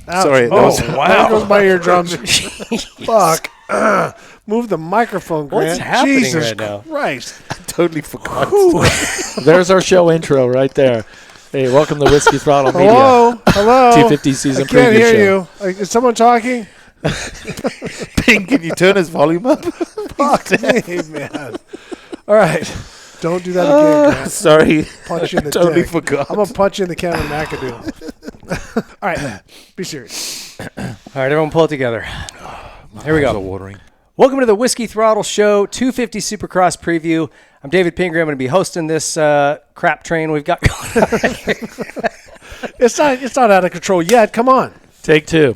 Ouch. Sorry. Wow. There goes my eardrums. Fuck. Move the microphone, Grant. What's happening Jesus right now? Christ. I totally forgot. There's our show intro right there. Hey, welcome to Whiskey Throttle Media. Hello? 250 season I can't preview hear show. you. Is someone talking? Ping, can you turn his volume up? Fuck me, man. All right. Don't do that again, Grant. Sorry. Punch you in the totally dick. forgot. I'm going to punch you in the can of McAdoo. All right. Be serious. All right, everyone pull it together. Here we go. Watering. Welcome to the Whiskey Throttle Show 250 Supercross preview. I'm David Pingree. I'm going to be hosting this crap train we've got going on right here. It's not out of control yet. Come on. Take two.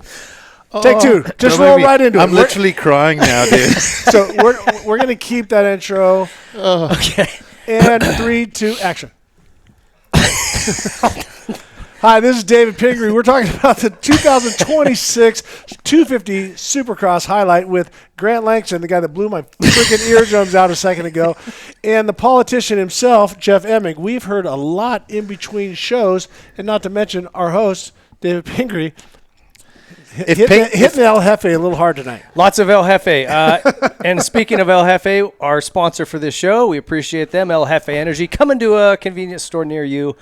Take two. Just roll right into it. I'm literally crying now, dude. So we're going to keep that intro. Okay. And 3, 2, action. Hi, this is David Pingree. We're talking about the 2026 250 Supercross highlight with Grant Langston, the guy that blew my freaking eardrums out a second ago, and the politician himself, Jeff Emig. We've heard a lot in between shows, and not to mention our host, David Pingree. Hit the El Jefe a little hard tonight. Lots of El Jefe. And speaking of El Jefe, our sponsor for this show, we appreciate them, El Jefe Energy. Coming to a convenience store near you.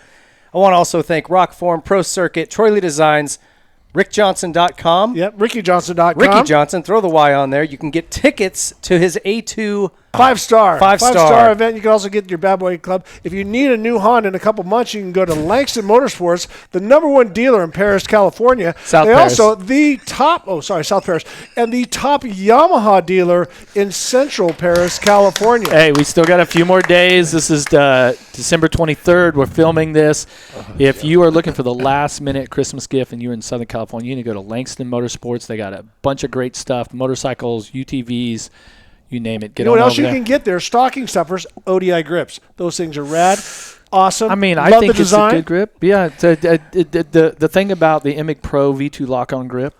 I want to also thank Rockform, Pro Circuit, Troy Lee Designs, RickJohnson.com. Yep, RickyJohnson.com. Ricky Johnson, throw the Y on there. You can get tickets to his A2 Five-star Five-star event. You can also get your Bad Boy Club. If you need a new Honda in a couple months, you can go to Langston Motorsports, the #1 dealer in Paris, California. South Paris. Also the top, South Paris, and the top Yamaha dealer in Central Paris, California. Hey, we still got a few more days. This is December 23rd. We're filming this. If you are looking for the last-minute Christmas gift and you're in Southern California, you need to go to Langston Motorsports. They got a bunch of great stuff, motorcycles, UTVs, you name it. You know what else you can get there? Stocking stuffers, ODI grips. Those things are rad. Awesome. I mean, Love I think the it's design. a good grip. Yeah, the thing about the Emig Pro V2 lock-on grip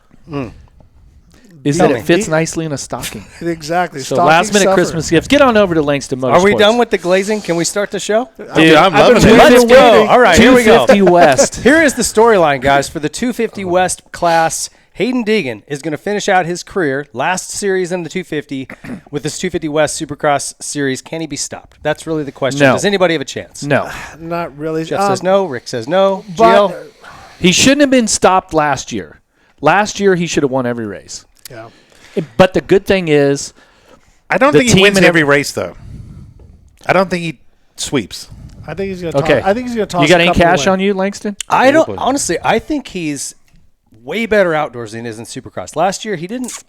is that it fits nicely in a stocking. Exactly. So last-minute Christmas gifts. Get on over to Langston Motorsports. Are we done with the glazing? Can we start the show? Dude, I'm loving it. Let's go. All right, here we go. 250 West. Here is the storyline, guys. For the 250 West class, Hayden Degan is going to finish out his career, last series in the 250, with this 250 West Supercross series. Can he be stopped? That's really the question. No. Does anybody have a chance? No. Not really. Jeff says no. Rick says no. But, Gio? He shouldn't have been stopped last year. Last year, he should have won every race. yeah. But the good thing is, I don't The think he team wins and every race, though. I don't think he sweeps. I think he's going to okay. I think he's going to toss You got a any couple cash away. on you, Langston? I don't. Honestly, I think he's way better outdoors than he is in Supercross. Last year, he didn't.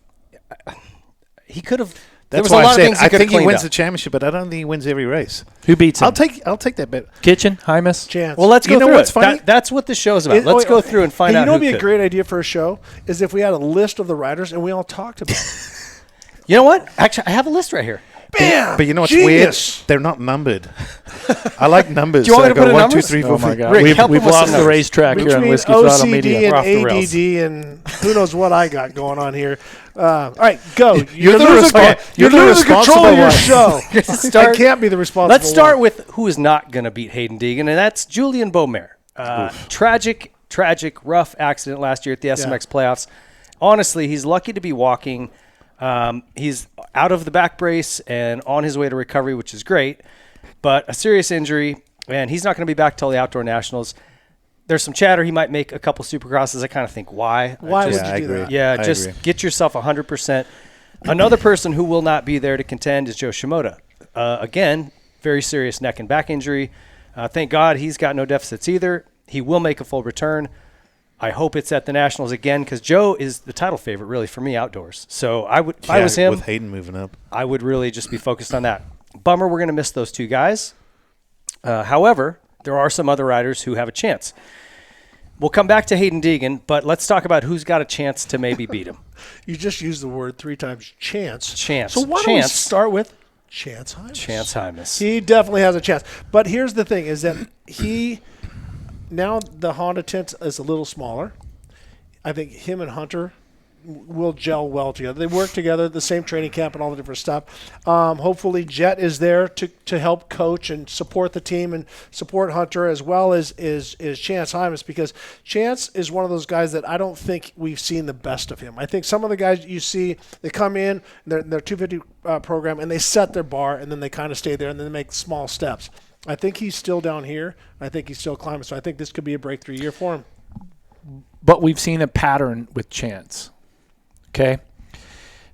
He could have. There That's was a why lot I of said things he I could have think he cleaned wins up. the championship, but I don't think he wins every race. Who beats him? I'll take that bet. Kitchen, Hymas? Chance. Well, let's go You know through what's it. funny? That's what the show's about. Let's go through and find Hey, out you know who what would be a could. great idea for a show is if we had a list of the riders and we all talked about it. You know what? Actually, I have a list right here. Bam! But you know what's Genius. weird? They're not numbered. I like numbers. Do you want so me to I put go in 1, 2, numbers? 3, 4, Oh, my 5. God. Rick, help We've him with lost some the numbers. racetrack here on Between Whiskey Throttle OCD Media. and We're off the rails. ADD and who knows what I got going on here. All right, go. You're the losing, you're the losing control of your responsible show. I can't be the responsible Let's start one. with who is not going to beat Hayden Degan, and that's Julian Beaumer. Tragic, rough accident last year at the SMX playoffs. Honestly, he's lucky to be walking. He's out of the back brace and on his way to recovery, which is great, but a serious injury, and he's not going to be back till the Outdoor Nationals. There's some chatter he might make a couple Supercrosses. I kind of think, why? Why Just- would you do that? Yeah, I just agree. get yourself 100%. Another person who will not be there to contend is Joe Shimoda. Again, very serious neck and back injury. Thank God he's got no deficits either. He will make a full return. I hope it's at the Nationals again because Joe is the title favorite, really, for me outdoors. So I would, if I was him, with Hayden moving up. I would really just be focused on that. Bummer we're going to miss those two guys. However, there are some other riders who have a chance. We'll come back to Hayden Degan, but let's talk about who's got a chance to maybe beat him. You just used the word 3 times, chance. Chance. So why don't we Chance. start with Chance Hymas? Chance Hymas. He definitely has a chance. But here's the thing is that now the Honda tent is a little smaller. I think him and Hunter will gel well together. They work together at the same training camp and all the different stuff. Hopefully Jet is there to help coach and support the team and support Hunter, as well as Chance Hymas, because Chance is one of those guys that I don't think we've seen the best of him. I think some of the guys you see, they come in, their 250 program, and they set their bar, and then they kind of stay there, and then they make small steps. I think he's still down here. I think he's still climbing, so I think this could be a breakthrough year for him. But we've seen a pattern with Chance. Okay?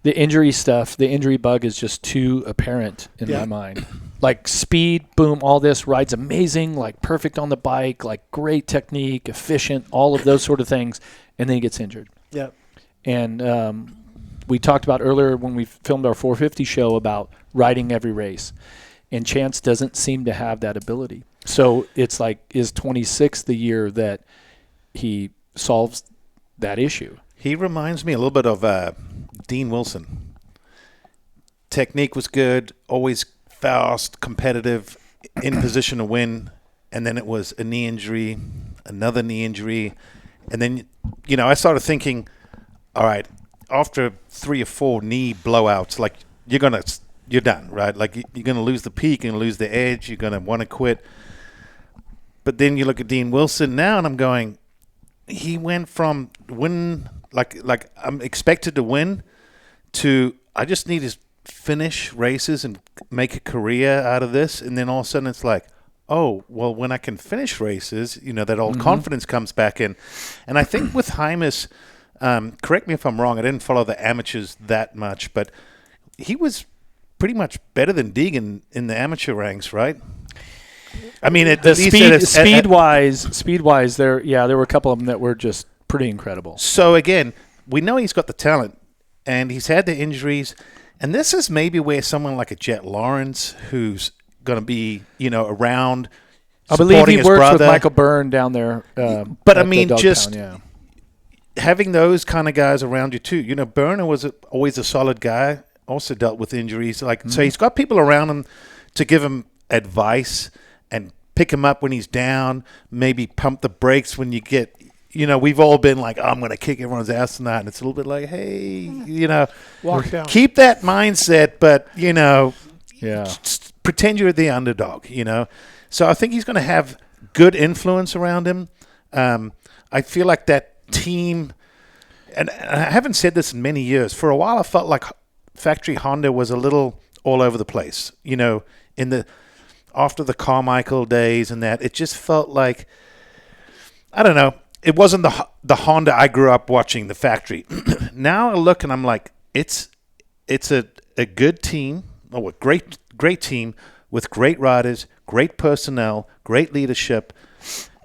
The injury stuff, the injury bug is just too apparent in my mind. Like speed, boom, all this, rides amazing, like perfect on the bike, like great technique, efficient, all of those sort of things, and then he gets injured. Yeah. And we talked about earlier when we filmed our 450 show about riding every race. And Chance doesn't seem to have that ability. So it's like, is 26 the year that he solves that issue? He reminds me a little bit of Dean Wilson. Technique was good, always fast, competitive, in position to win. And then it was a knee injury, another knee injury. And then, I started thinking, all right, after 3 or 4 knee blowouts, like you're done, right? Like you're going to lose the peak, you're going to lose the edge, you're going to want to quit. But then you look at Dean Wilson now, and I'm going, he went from win, like I'm expected to win, to I just need to finish races and make a career out of this. And then all of a sudden it's like, oh, well, when I can finish races, that old confidence comes back in. And I think with Hymas, correct me if I'm wrong, I didn't follow the amateurs that much, but he was pretty much better than Degan in the amateur ranks, right? I mean, speed wise, there were a couple of them that were just pretty incredible. So again, we know he's got the talent, and he's had the injuries, and this is maybe where someone like a Jet Lawrence, who's going to be, around. I believe he works brother. with Michael Byrne down there. But I mean, just having those kind of guys around you too. Byrne was always a solid guy. Also dealt with injuries, so he's got people around him to give him advice and pick him up when he's down. Maybe pump the brakes when you get. We've all been like, oh, I'm going to kick everyone's ass tonight, and it's a little bit like, hey, walk down. Keep that mindset, but pretend you're the underdog. So I think he's going to have good influence around him. I feel like that team, and I haven't said this in many years. For a while, I felt like Factory Honda was a little all over the place, after the Carmichael days and that. It just felt like, I don't know, it wasn't the Honda I grew up watching, the factory. Now I look and I'm like, it's a good team, a great team with great riders, great personnel, great leadership,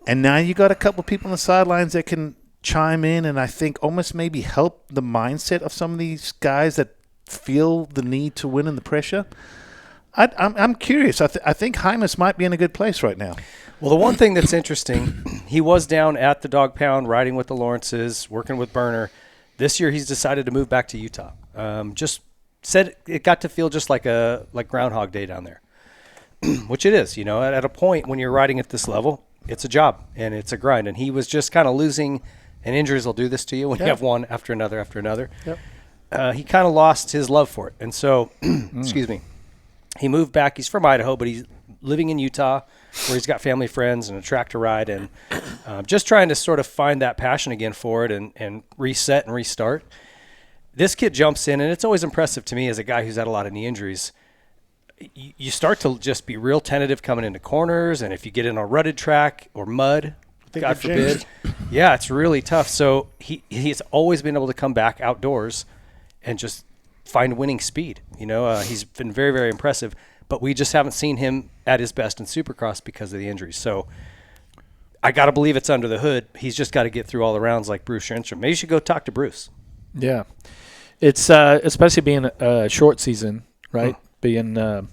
and now you got a couple people on the sidelines that can chime in and I think almost maybe help the mindset of some of these guys that feel the need to win and the pressure. I'm curious. I think Hymas might be in a good place right now. Well, the one thing that's interesting, he was down at the Dog Pound riding with the Lawrences, working with Burner. This year he's decided to move back to Utah. Just said it got to feel just like Groundhog Day down there, which it is. At a point when you're riding at this level, it's a job and it's a grind. And he was just kind of losing, and injuries will do this to you when you have one after another after another. Yep. He kind of lost his love for it. And so, excuse me, he moved back. He's from Idaho, but he's living in Utah where he's got family, friends, and a track to ride, and just trying to sort of find that passion again for it and reset and restart. This kid jumps in, and it's always impressive to me as a guy who's had a lot of knee injuries. You start to just be real tentative coming into corners, and if you get in a rutted track or mud, God forbid, it's really tough. So he's always been able to come back outdoors and just find winning speed. He's been very, very impressive, but we just haven't seen him at his best in Supercross because of the injuries. So I got to believe it's under the hood. He's just got to get through all the rounds like Bruce Shenstrom. Maybe you should go talk to Bruce. Yeah. It's especially being a short season, right? Being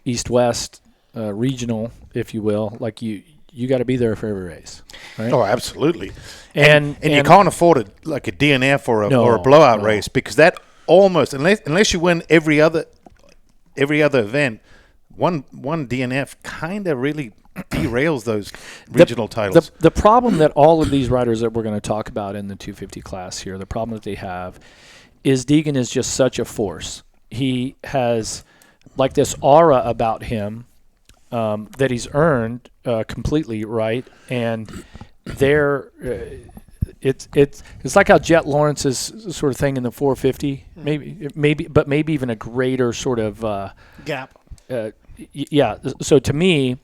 East-West regional, if you will, like you got to be there for every race, right? Oh, absolutely. And you can't afford a DNF or a blowout race, because that almost, unless you win every other event, one DNF kind of really derails those regional titles. The problem that all of these riders that we're going to talk about in the 250 class here, the problem that they have is Degan is just such a force. He has like this aura about him that he's earned completely, right? And it's like how Jet Lawrence's sort of thing in the 450, maybe even a greater sort of gap. Yeah. So to me,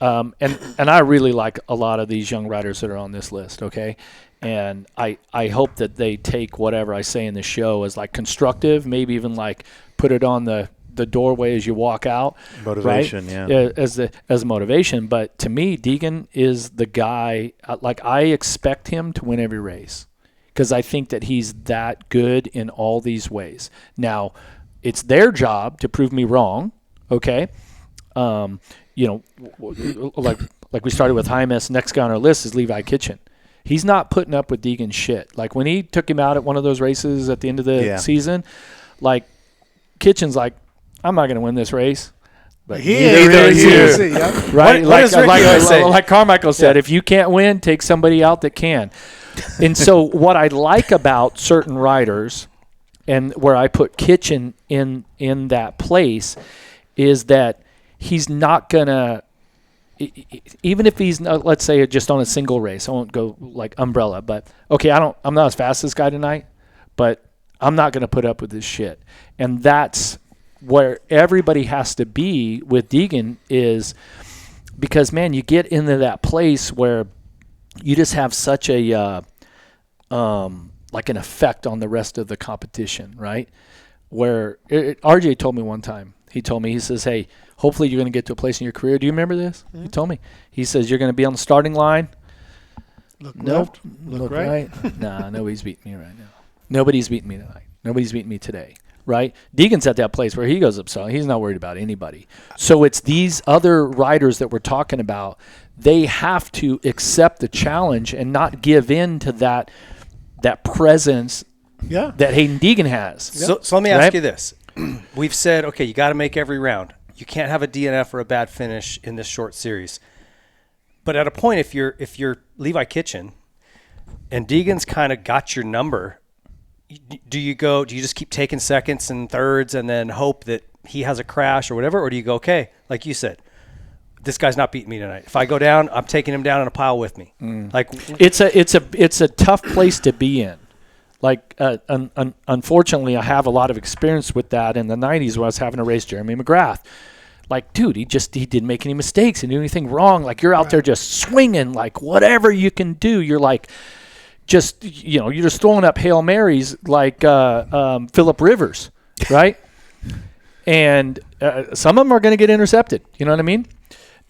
and I really like a lot of these young riders that are on this list. Okay, and I hope that they take whatever I say in the show as like constructive, maybe even like put it on the doorway as you walk out. Motivation, right? yeah. As motivation. But to me, Degan is the guy. Like I expect him to win every race because I think that he's that good in all these ways. Now, it's their job to prove me wrong. Okay. Like we started with Hymas, next guy on our list is Levi Kitchen. He's not putting up with Degan's shit. Like when he took him out at one of those races at the end of the season, like Kitchen's like, I'm not going to win this race. But Either is you. Right? What like Carmichael said, if you can't win, take somebody out that can. And so what I like about certain riders and where I put Kitchen in that place is that he's not going to, even if he's not, let's say just on a single race, I won't go like umbrella, but okay, I'm not as fast as this guy tonight, but I'm not going to put up with this shit. And that's where everybody has to be with Degan is because, man, you get into that place where you just have such a, like an effect on the rest of the competition, right? Where RJ told me one time, he says, hey, hopefully you're going to get to a place in your career. Do you remember this? Mm-hmm. He told me. He says, you're going to be on the starting line. Look left. Look right. Nah, nobody's beating me right now. Nobody's beating me tonight. Nobody's beating me today, right? Degan's at that place where he goes up, so he's not worried about anybody. So it's these other riders that we're talking about. They have to accept the challenge and not give in to that presence that Hayden Degan has. So let me ask you this. We've said, okay, you got to make every round. You can't have a DNF or a bad finish in this short series. But at a point, if you're Levi Kitchen and Degan's kind of got your number, do you just keep taking seconds and thirds and then hope that he has a crash or whatever? Or do you go, okay, like you said, this guy's not beating me tonight. If I go down, I'm taking him down in a pile with me. Like it's a tough place to be in. Like, unfortunately, I have a lot of experience with that in the 90s when I was having to race Jeremy McGrath. Like, dude, he didn't make any mistakes. He didn't do anything wrong. Like, you're out there just swinging, like, whatever you can do. You're like, you're just throwing up Hail Marys like Phillip Rivers, right? And some of them are going to get intercepted. You know what I mean?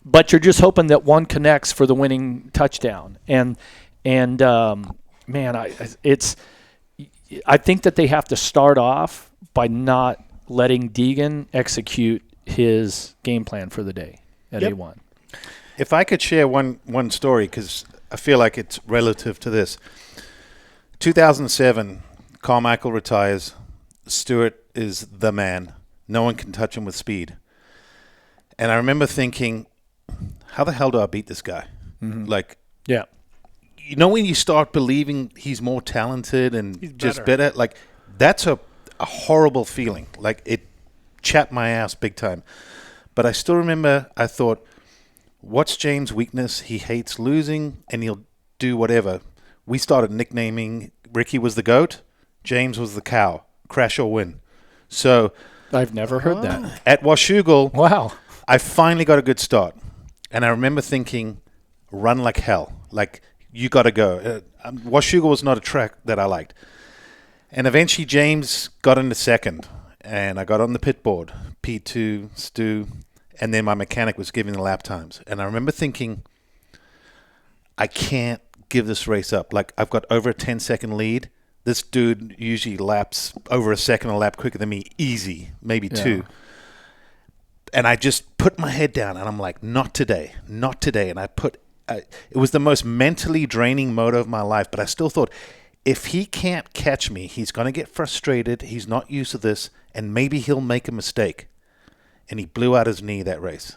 But you're just hoping that one connects for the winning touchdown. And man, I think that they have to start off by not letting Degan execute his game plan for the day at A1. If I could share one story, because I feel like it's relative to this. 2007, Carmichael retires. Stewart is the man. No one can touch him with speed. And I remember thinking, how the hell do I beat this guy? Mm-hmm. Like, yeah. You know when you start believing he's more talented and he's just better? Like, that's a horrible feeling. Like, it chapped my ass big time. But I still remember I thought, what's James' weakness? He hates losing, and he'll do whatever. We started nicknaming Ricky was the goat, James was the cow, crash or win. So I've never heard that. At Washougal, wow, I finally got a good start. And I remember thinking, run like hell. Like, you got to go. Washougal was not a track that I liked. And eventually James got into second, and I got on the pit board, P2, Stu, and then my mechanic was giving the lap times. And I remember thinking, I can't give this race up. Like, I've got over a 10-second lead. This dude usually laps over a second a lap quicker than me, easy, maybe two. And I just put my head down, and I'm like, not today, not today. And it was the most mentally draining moto of my life, but I still thought, if he can't catch me, he's going to get frustrated. He's not used to this, and maybe he'll make a mistake. And he blew out his knee that race.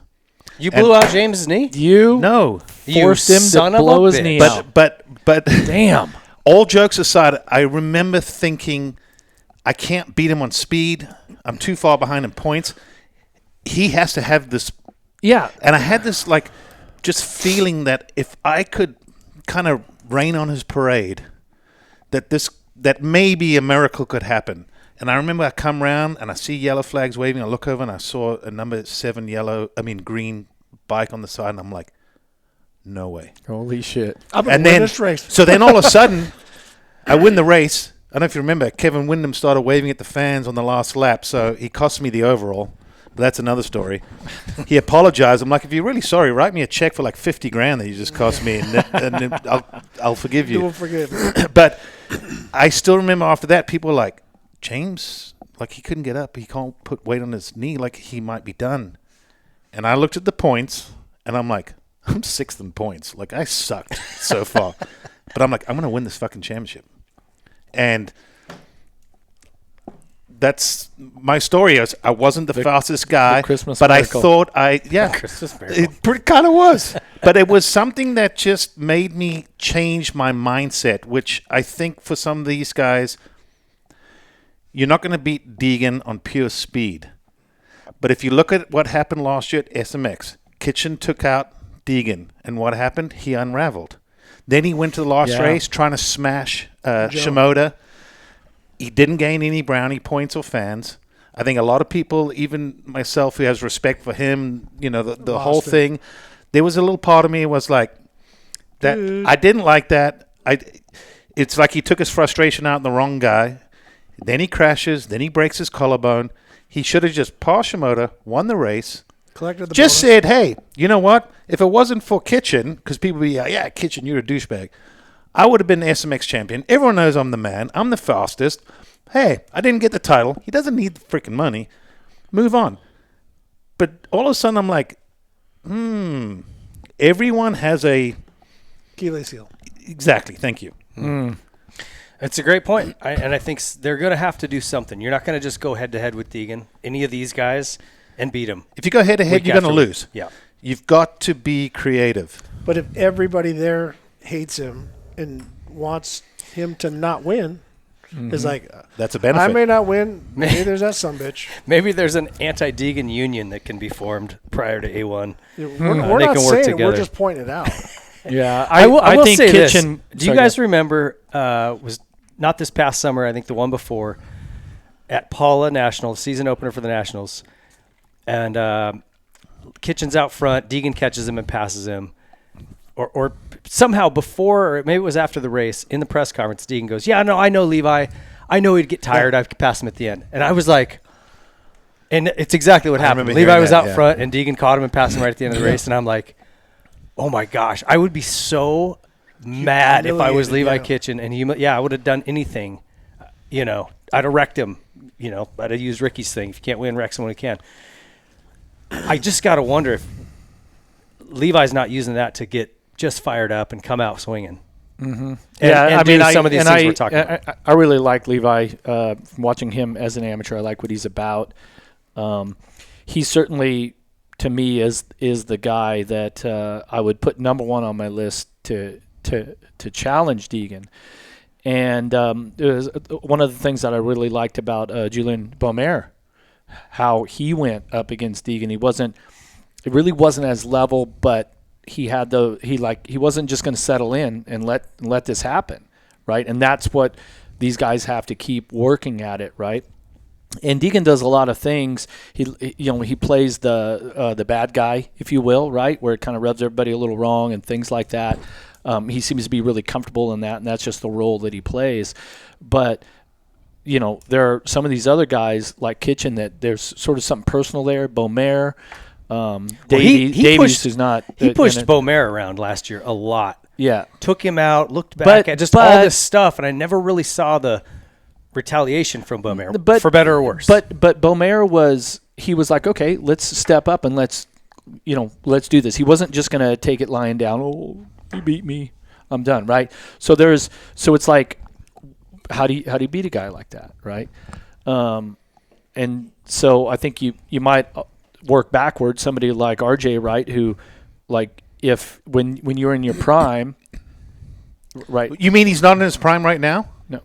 You blew out James's knee? You No. forced him son to of a blow his bitch. knee out. But Damn. all jokes aside, I remember thinking, I can't beat him on speed. I'm too far behind in points. He has to have this. Yeah. And I had this, like, just feeling that if I could kind of rain on his parade, that maybe a miracle could happen. And I remember I come round and I see yellow flags waving. I look over and I saw a number 7 green bike on the side, and I'm like, no way. Holy shit. I'm going And to win then, this race. so then all of a sudden, I win the race. I don't know if you remember, Kevin Windham started waving at the fans on the last lap, so he cost me the overall. But that's another story. He apologized. I'm like, if you're really sorry, write me a check for like $50,000 that you just cost me, and then I'll forgive You you. will forgive me. But I still remember after that, people were like, James, like, he couldn't get up. He can't put weight on his knee. Like, he might be done. And I looked at the points, and I'm like, I'm 6th in points. Like, I sucked so far. But I'm like, I'm going to win this fucking championship. And that's my story. I wasn't the fastest guy, Christmas but miracle. I thought Christmas miracle. it pretty kind of was. But it was something that just made me change my mindset, which I think for some of these guys, you're not going to beat Degan on pure speed. But if you look at what happened last year at SMX, Kitchen took out Degan, and what happened? He unraveled. Then he went to the last race trying to smash Shimoda. He didn't gain any brownie points or fans. I think a lot of people, even myself who has respect for him, you know, the whole thing, there was a little part of me was like, that I didn't like that. It's like he took his frustration out on the wrong guy. Then he crashes. Then he breaks his collarbone. He should have just passed Shimoda, won the race, Collected the just bonus. said, hey, you know what? If it wasn't for Kitchen, because people would be, yeah, Kitchen, you're a douchebag. I would have been the SMX champion. Everyone knows I'm the man. I'm the fastest. Hey, I didn't get the title. He doesn't need the freaking money. Move on. But all of a sudden, I'm like, everyone has a... Achilles heel. Exactly. Thank you. It's a great point. And I think they're going to have to do something. You're not going to just go head-to-head with Degan, any of these guys, and beat them. If you go head-to-head, you're going to lose. Yeah. You've got to be creative. But if everybody there hates him and wants him to not win, is like, That's a benefit. I may not win. Maybe there's that sumbitch. Maybe there's an anti-Degan union that can be formed prior to A1. We're They not can work saying it. We're together. just pointing it out. Yeah. I will think say Kitchen. this. Do you guys remember, was not this past summer, I think the one before, at Paula National, season opener for the Nationals, and Kitchen's out front, Degan catches him and passes him, or somehow before, or maybe it was after the race, in the press conference, Degan goes, yeah, no, I know Levi. I know he'd get tired. I'd pass him at the end. And I was like, and it's exactly what happened. remember Levi hearing was that, out yeah. front, and Degan caught him and passed him right at the end of the race, and I'm like, oh my gosh, I would be so mad if I was Levi Kitchen, and I would have done anything. You know, I'd have wrecked him. You know, I'd have used Ricky's thing. If you can't win, wreck someone who can. I just got to wonder if Levi's not using that to get just fired up and come out swinging. Mm-hmm. And do some of these things we're talking about. I really like Levi. From watching him as an amateur, I like what he's about. He certainly, to me, is the guy that I would put number one on my list to challenge Degan. And one of the things that I really liked about Julien Beaumer, how he went up against Degan. It really wasn't as level, but he wasn't just going to settle in and let this happen, right? And that's what these guys have to keep working at it, right? And Degan does a lot of things. He plays the bad guy, if you will, right, where it kind of rubs everybody a little wrong and things like that. He seems to be really comfortable in that, and that's just the role that he plays. But you know, there are some of these other guys like Kitchen that there's sort of something personal there. Beaumer, Davies, who's not. He pushed Beaumer around last year a lot. Yeah, took him out, looked back at just all this stuff, and I never really saw the retaliation from Beaumer, for better or worse. But Beaumer was like, okay, let's step up and let's do this. He wasn't just going to take it lying down. Oh, you beat me, I'm done, right? So it's like, how do you beat a guy like that, right? And so I think you might work backwards, somebody like RJ Wright, who, like, if when you're in your prime, right? You mean he's not in his prime right now? No,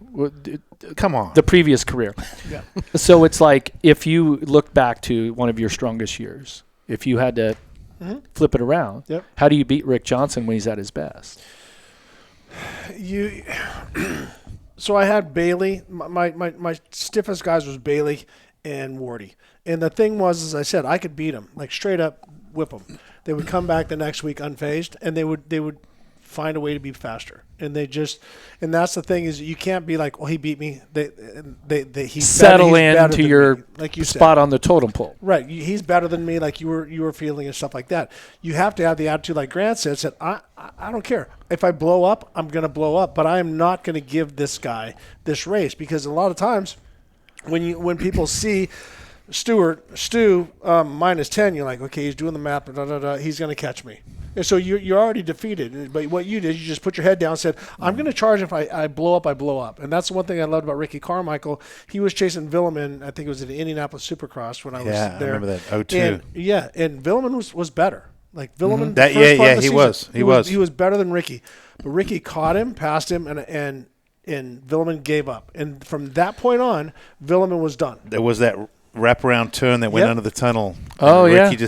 Come on. the previous career. Yeah. So it's like if you look back to one of your strongest years, if you had to flip it around, Yep. how do you beat Rick Johnson when he's at his best? So I had Bailey. My stiffest guys was Bailey and Wardy. And the thing was, as I said, I could beat them, like straight up whip them. They would come back the next week unfazed, and they would find a way to be faster. And and that's the thing is you can't be like, well, he beat me. He's Settle better into than your me, like you spot said. on the totem pole. Right, he's better than me, like you were feeling and stuff like that. You have to have the attitude, like Grant said, I don't care if I blow up, I'm gonna blow up, but I am not gonna give this guy this race because a lot of times when people see Stu minus 10, you're like, okay, he's doing the math, he's gonna catch me. And so you're already defeated. But what you did, you just put your head down and said, I'm going to charge if I blow up, I blow up. And that's one thing I loved about Ricky Carmichael. He was chasing Villeman, I think it was at the Indianapolis Supercross when I was there. I remember that, 02. And Villeman was better. Like Villeman, He was better than Ricky. But Ricky caught him, passed him, and Villeman gave up. And from that point on, Villeman was done. There was that wraparound turn that went under the tunnel. Oh, yeah. Ricky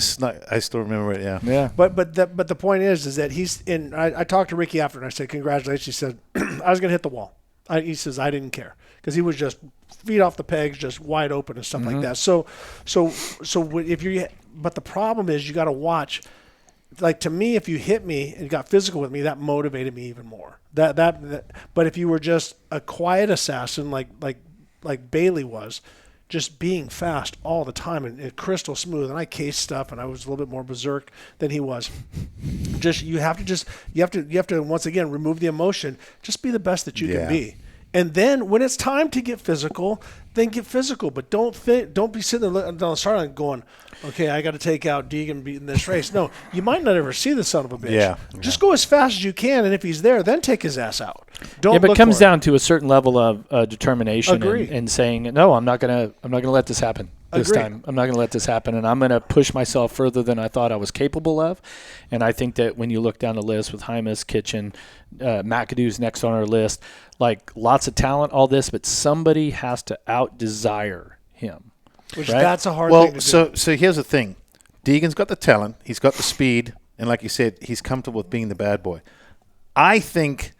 I still remember it, yeah. Yeah. But the point is that he's in. I talked to Ricky after and I said, congratulations. He said, I was going to hit the wall. He says, I didn't care because he was just feet off the pegs, just wide open and stuff like that. So if you, but the problem is you got to watch. Like to me, if you hit me and got physical with me, that motivated me even more. But if you were just a quiet assassin like Bailey was, just being fast all the time and crystal smooth, and I cased stuff, and I was a little bit more berserk than he was. You have to once again remove the emotion. Just be the best that you can be, and then when it's time to get physical, then get physical. But don't be sitting there on the sideline going, okay, I got to take out Degan beating this race. No, you might not ever see the son of a bitch. Yeah. Just go as fast as you can, and if he's there, then take his ass out. Don't. Yeah, but look it comes for down to a certain level of determination and saying, no, I'm not gonna let this happen this time. I'm not gonna let this happen, and I'm gonna push myself further than I thought I was capable of. And I think that when you look down the list with Hymas, Kitchen, McAdoo's next on our list, like lots of talent, all this, but somebody has to out-desire him. Which right? that's a hard thing to do. So here's the thing. Degan's got the talent. He's got the speed. And like you said, he's comfortable with being the bad boy. I think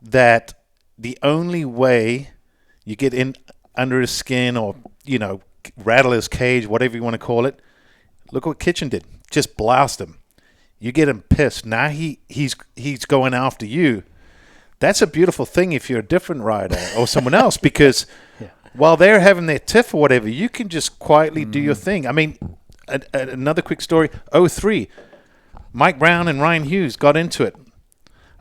that the only way you get in under his skin or, rattle his cage, whatever you want to call it, look what Kitchen did. Just blast him. You get him pissed. Now he's going after you. That's a beautiful thing if you're a different rider or someone else because while they're having their tiff or whatever, you can just quietly do your thing. I mean, another quick story, 03, Mike Brown and Ryan Hughes got into it.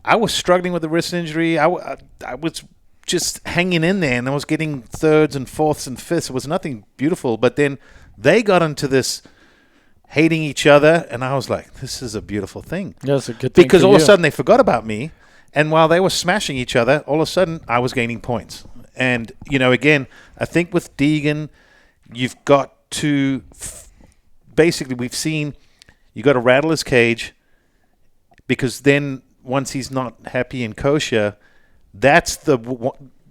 I was struggling with a wrist injury. I was just hanging in there, and I was getting thirds and fourths and fifths. It was nothing beautiful, but then they got into this hating each other, and I was like, this is a beautiful thing. Yeah, it's a good thing because for all of you. a sudden they forgot about me, and while they were smashing each other, all of a sudden I was gaining points. And, again, I think with Degan, you've got to basically we've seen you got to rattle his cage because then once he's not happy and kosher, that's the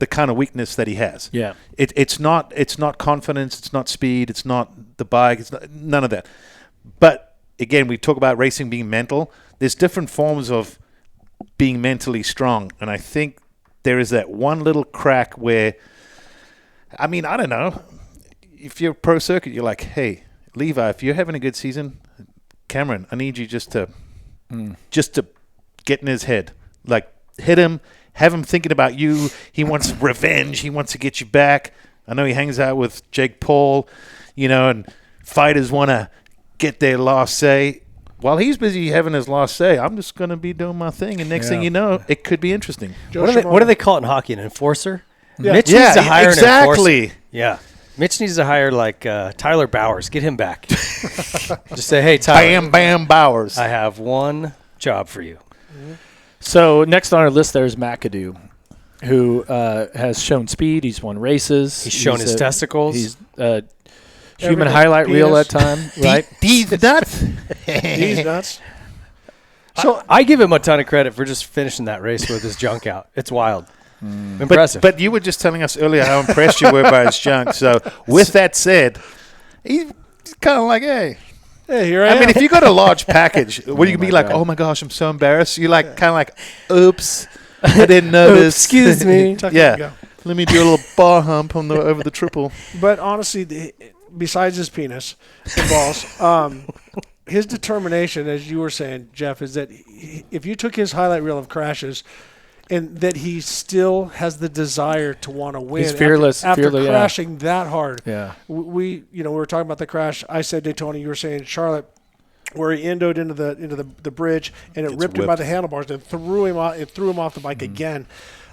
kind of weakness that he has. Yeah. It's not confidence, it's not speed, it's not the bike, it's not, none of that. But again, we talk about racing being mental. There's different forms of being mentally strong, and I think there is that one little crack where, I mean, I don't know. If you're pro circuit, you're like, hey, Levi, if you're having a good season, Cameron, I need you just to get in his head. Like, hit him, have him thinking about you. He wants revenge. He wants to get you back. I know he hangs out with Jake Paul, and fighters want to get their last say. While he's busy having his last say, I'm just going to be doing my thing. And next thing you know, it could be interesting. What do they call it in hockey? An enforcer? Yeah. Mitch needs to hire an exactly. enforcer. Yeah. Mitch needs to hire Tyler Bowers. Get him back. Just say, hey, Tyler. Bam, bam, Bowers. I have one job for you. So next on our list there is McAdoo, who has shown speed. He's won races. He's shown his testicles. He's Human highlight reel at time, right? These nuts. These nuts. So I give him a ton of credit for just finishing that race with his junk out. It's wild. Impressive. But you were just telling us earlier how impressed you were by his junk. So with that said, he's kind of like, hey, here I am. I mean, if you got a large package, would you be like, God. oh my gosh, I'm so embarrassed? You're like, kind of like, oops, I didn't know this. Excuse me. Yeah. Let me do a little bar hump on over the triple. But honestly, besides his penis and balls, his determination, as you were saying, Jeff, is that if you took his highlight reel of crashes, and that he still has the desire to want to win. He's fearless. After crashing that hard. Yeah. We were talking about the crash. I said Daytona. You were saying Charlotte, where he endoed into the bridge, and it ripped him by the handlebars and threw him off. It threw him off the bike again.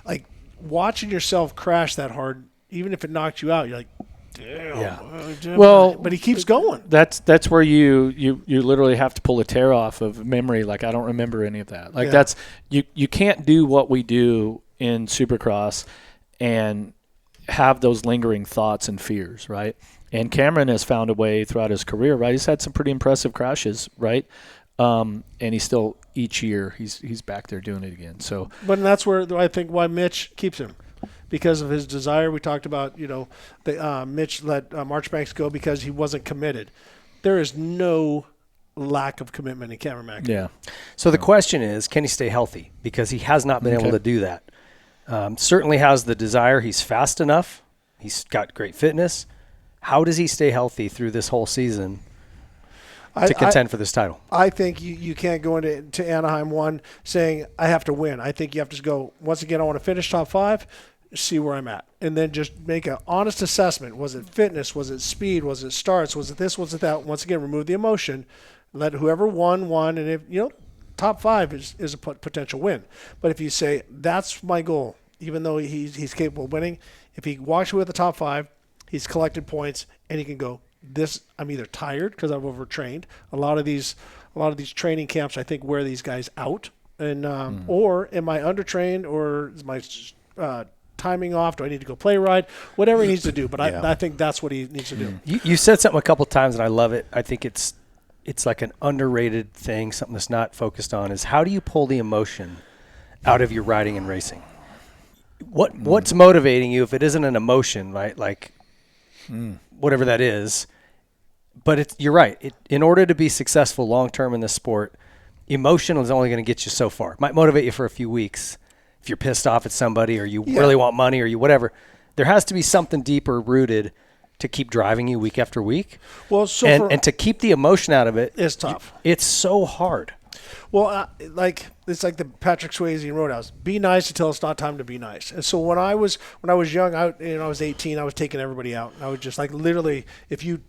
Like watching yourself crash that hard, even if it knocked you out, you're like, damn. Yeah. Well, but he keeps going. That's where you literally have to pull a tear off of memory. Like I don't remember any of that. Like that's you can't do what we do in Supercross and have those lingering thoughts and fears, right? And Cameron has found a way throughout his career, right? He's had some pretty impressive crashes, right? And he's still each year he's back there doing it again. So, but that's where I think why Mitch keeps him. Because of his desire. We talked about, Mitch let Marchbanks go because he wasn't committed. There is no lack of commitment in Cameron McAdoo. Yeah. So the question is, can he stay healthy? Because he has not been able to do that. Certainly has the desire. He's fast enough. He's got great fitness. How does he stay healthy through this whole season to contend for this title? I think you can't go into Anaheim 1 saying, I have to win. I think you have to just go, once again, I want to finish top 5. See where I'm at, and then just make an honest assessment. Was it fitness? Was it speed? Was it starts? Was it this? Was it that? Once again, remove the emotion. Let whoever won, and if top 5 is a potential win. But if you say that's my goal, even though he's capable of winning, if he walks away with the top 5, he's collected points, and he can go. This I'm either tired because I've overtrained. A lot of these training camps I think wear these guys out, and or am I undertrained, or is my timing off? Do I need to go play ride? Whatever he needs to do. But I think that's what he needs to do. You said something a couple times, and I love it. I think it's like an underrated thing, something that's not focused on, is how do you pull the emotion out of your riding and racing? What's motivating you if it isn't an emotion, right? Like whatever that is. But you're right. In order to be successful long-term in this sport, emotion is only going to get you so far. It might motivate you for a few weeks. If you're pissed off at somebody or you really want money or you whatever, there has to be something deeper rooted to keep driving you week after week. Well, so and to keep the emotion out of it is tough. It's so hard. Well, it's like the Patrick Swayze in Roadhouse. Be nice until it's not time to be nice. And so when I was young, I was 18. I was taking everybody out. I was just like literally, if you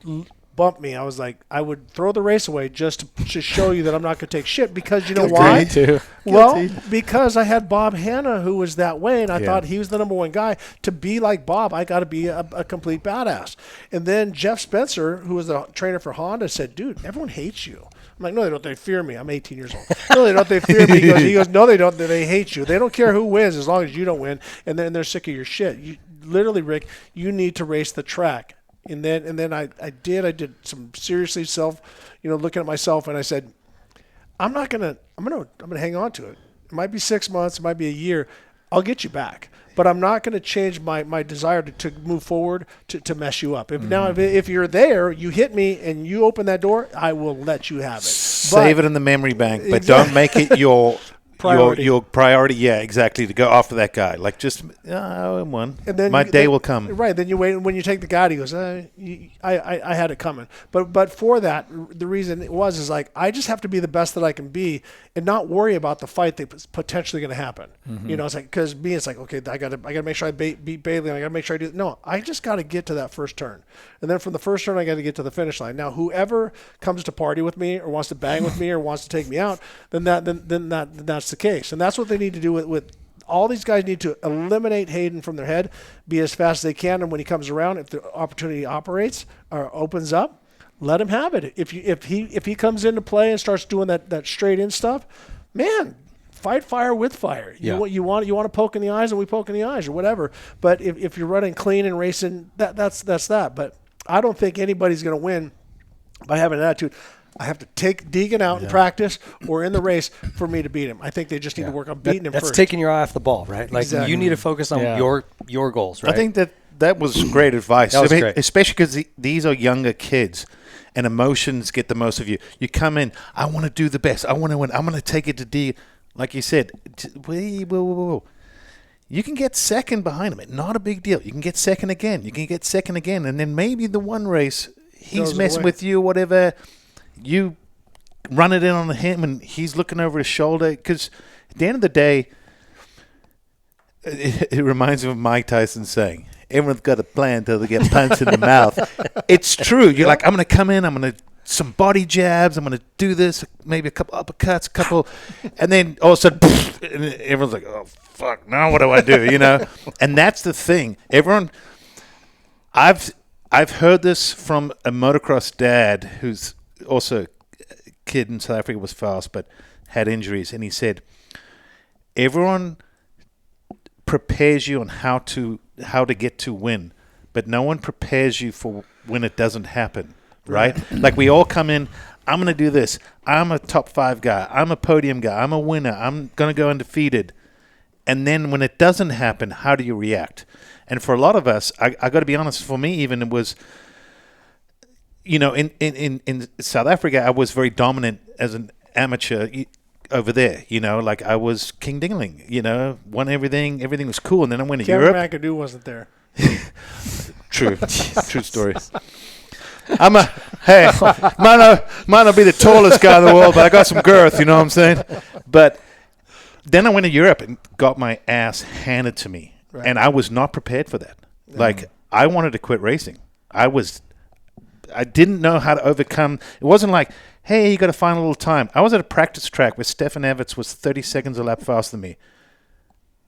bumped me, I was like, I would throw the race away just to show you that I'm not going to take shit, because you know why? Too. Well, because I had Bob Hanna who was that way, and I thought he was the number one guy. To be like Bob, I got to be a complete badass. And then Jeff Spencer, who was the trainer for Honda, said, dude, everyone hates you. I'm like, no, they don't. They fear me. I'm 18 years old. No, they don't. They fear me. He goes, no, they don't. They hate you. They don't care who wins as long as you don't win, and then they're sick of your shit. Literally, Rick, you need to race the track. And then I did some seriously looking at myself, and I said, I'm gonna hang on to it. It might be 6 months, it might be a year. I'll get you back, but I'm not going to change my desire to move forward to mess you up. If you're there, you hit me and you open that door, I will let you have it. Save it in the memory bank, but don't make it your priority. Yeah, exactly. To go after that guy, like just one. And then my day will come. Right. Then you wait, and when you take the guy, he goes, I had it coming. But for that, the reason is like I just have to be the best that I can be, and not worry about the fight that's potentially going to happen. Mm-hmm. It's like because me, it's like okay, I got to make sure I beat Bailey. And I got to make sure I do. No, I just got to get to that first turn, and then from the first turn, I got to get to the finish line. Now, whoever comes to party with me or wants to bang with me or wants to take me out, then that's the case. And that's what they need to do with all these guys. Need to eliminate Hayden from their head, be as fast as they can, and when he comes around, if the opportunity operates or opens up, let him have it. If he comes into play and starts doing that straight in stuff, man, fight fire with fire. You want to poke in the eyes, and we poke in the eyes or whatever. But if you're running clean and racing, that's that. But I don't think anybody's going to win by having an attitude. I have to take Degan out in practice or in the race for me to beat him. I think they just need to work on beating him That's first. taking your eye off the ball, right? Like Exactly. you need to focus on your goals, right? I think that was great advice. That was great. Especially because these are younger kids, and emotions get the most of you. You come in, I want to do the best. I want to win. I'm going to take it to D. Like you said, whoa. You can get second behind him. Not a big deal. You can get second again. You can get second again. And then maybe the one race, he's messing with you or whatever. You run it in on him, and he's looking over his shoulder. Because at the end of the day, it reminds me of Mike Tyson saying, everyone's got a plan until they get punched in the mouth. It's true. You're like, I'm going to come in. I'm going to some body jabs. I'm going to do this, maybe a couple uppercuts, and then all of a sudden, and everyone's like, oh, fuck, now what do I do, you know? And that's the thing. Everyone, I've heard this from a motocross dad who's also a kid in South Africa, was fast, but had injuries, and he said, everyone prepares you on how to get to win, but no one prepares you for when it doesn't happen. Right? Like we all come in, I'm going to do this. I'm a top 5 guy. I'm a podium guy. I'm a winner. I'm going to go undefeated. And then when it doesn't happen, how do you react? And for a lot of us, I got to be honest, for me even, it was, you know, in South Africa, I was very dominant as an amateur over there. You know, like I was King Dingling, you know, won everything. Everything was cool. And then I went to Europe. McAdoo wasn't there. True story. Might not be the tallest guy in the world, but I got some girth, you know what I'm saying? But then I went to Europe and got my ass handed to me, and I was not prepared for that. Like, I wanted to quit racing. I didn't know how to overcome. It wasn't like, hey, you got to find a little time. I was at a practice track where Stefan Everts was 30 seconds a lap faster than me.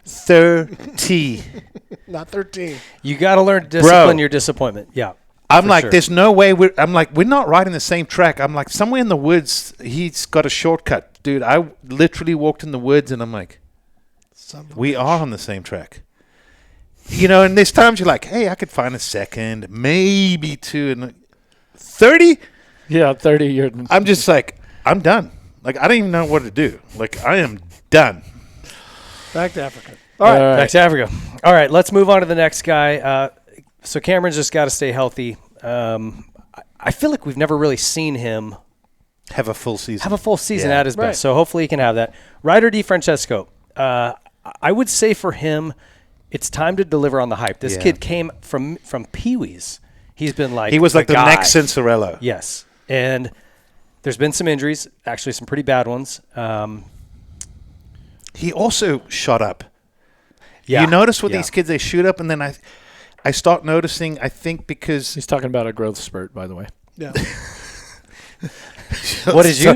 30. Not 13. You got to learn to discipline your disappointment. Yeah. I'm like, there's no way we're not riding the same track. I'm like, somewhere in the woods, he's got a shortcut. Dude, I literally walked in the woods, and I'm like, we are on the same track. You know, and there's times you're like, hey, I could find a second, maybe 2. And 30? Yeah, 30. I'm just like, I'm done. Like, I don't even know what to do. Like, I am done. Back to Africa. All right. Back to Africa. All right, let's move on to the next guy. So Cameron's just got to stay healthy. I feel like we've never really seen him have a full season at his best. So hopefully he can have that. Ryder DiFrancesco. I would say for him, it's time to deliver on the hype. This kid came from Pee-wees. He's been like, he was like the guy. next Cincerello. Yes, and there's been some injuries, actually some pretty bad ones. He also shot up. Yeah, you notice with these kids, they shoot up, and then I start noticing, I think because... He's talking about a growth spurt, by the way. Yeah. What did you...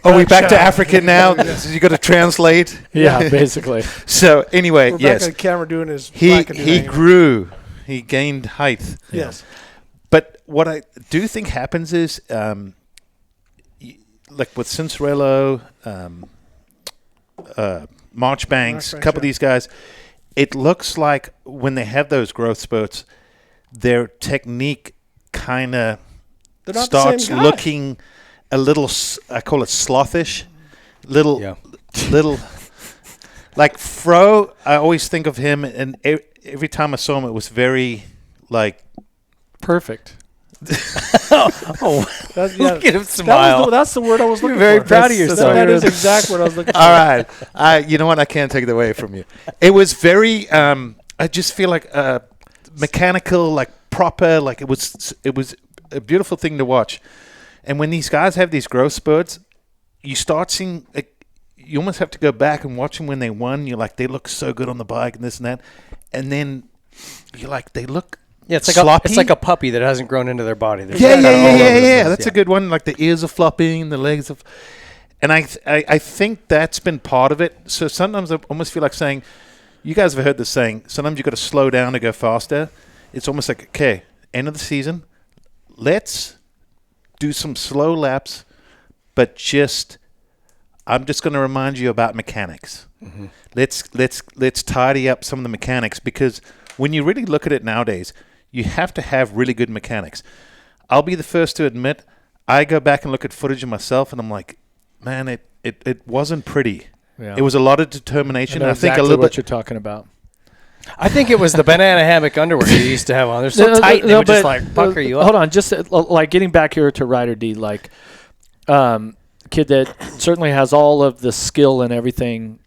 Are we back to Africa now? You got to translate? Yeah, basically. So, anyway, We're yes. back on camera doing his... He grew. He gained height. Yes. But what I do think happens is, like with Cincerello, Marchbanks, a couple of these guys... It looks like when they have those growth spurts, their technique kind of starts looking a little, I call it slothish, little, like Fro, I always think of him, and every time I saw him, it was very, like... Perfect. Look at him smile. That's the word I was looking for. You're very proud of yourself. That is exactly what I was looking for. All right. You know what? I can't take it away from you. It was very, I just feel like mechanical, like proper, like it was a beautiful thing to watch. And when these guys have these growth spurts, you start seeing, you almost have to go back and watch them when they won. You're like, they look so good on the bike and this and that. And then you're like, they look... Yeah, it's like sloppy. It's like a puppy that hasn't grown into their body. Yeah. That's a good one. Like the ears are flopping, the legs are... And I think that's been part of it. So sometimes I almost feel like saying, you guys have heard this saying, sometimes you got to slow down to go faster. It's almost like, okay, end of the season, let's do some slow laps, but I'm just going to remind you about mechanics. Mm-hmm. Let's tidy up some of the mechanics, because when you really look at it nowadays, you have to have really good mechanics. I'll be the first to admit, I go back and look at footage of myself, and I'm like, man, it wasn't pretty. Yeah. It was a lot of determination. I know I think exactly a little what bit. you're talking about. I think it was the banana hammock underwear you used to have on. They're so tight, they would just like pucker you up. Hold on, just like getting back here to Ryder D, like kid that certainly has all of the skill and everything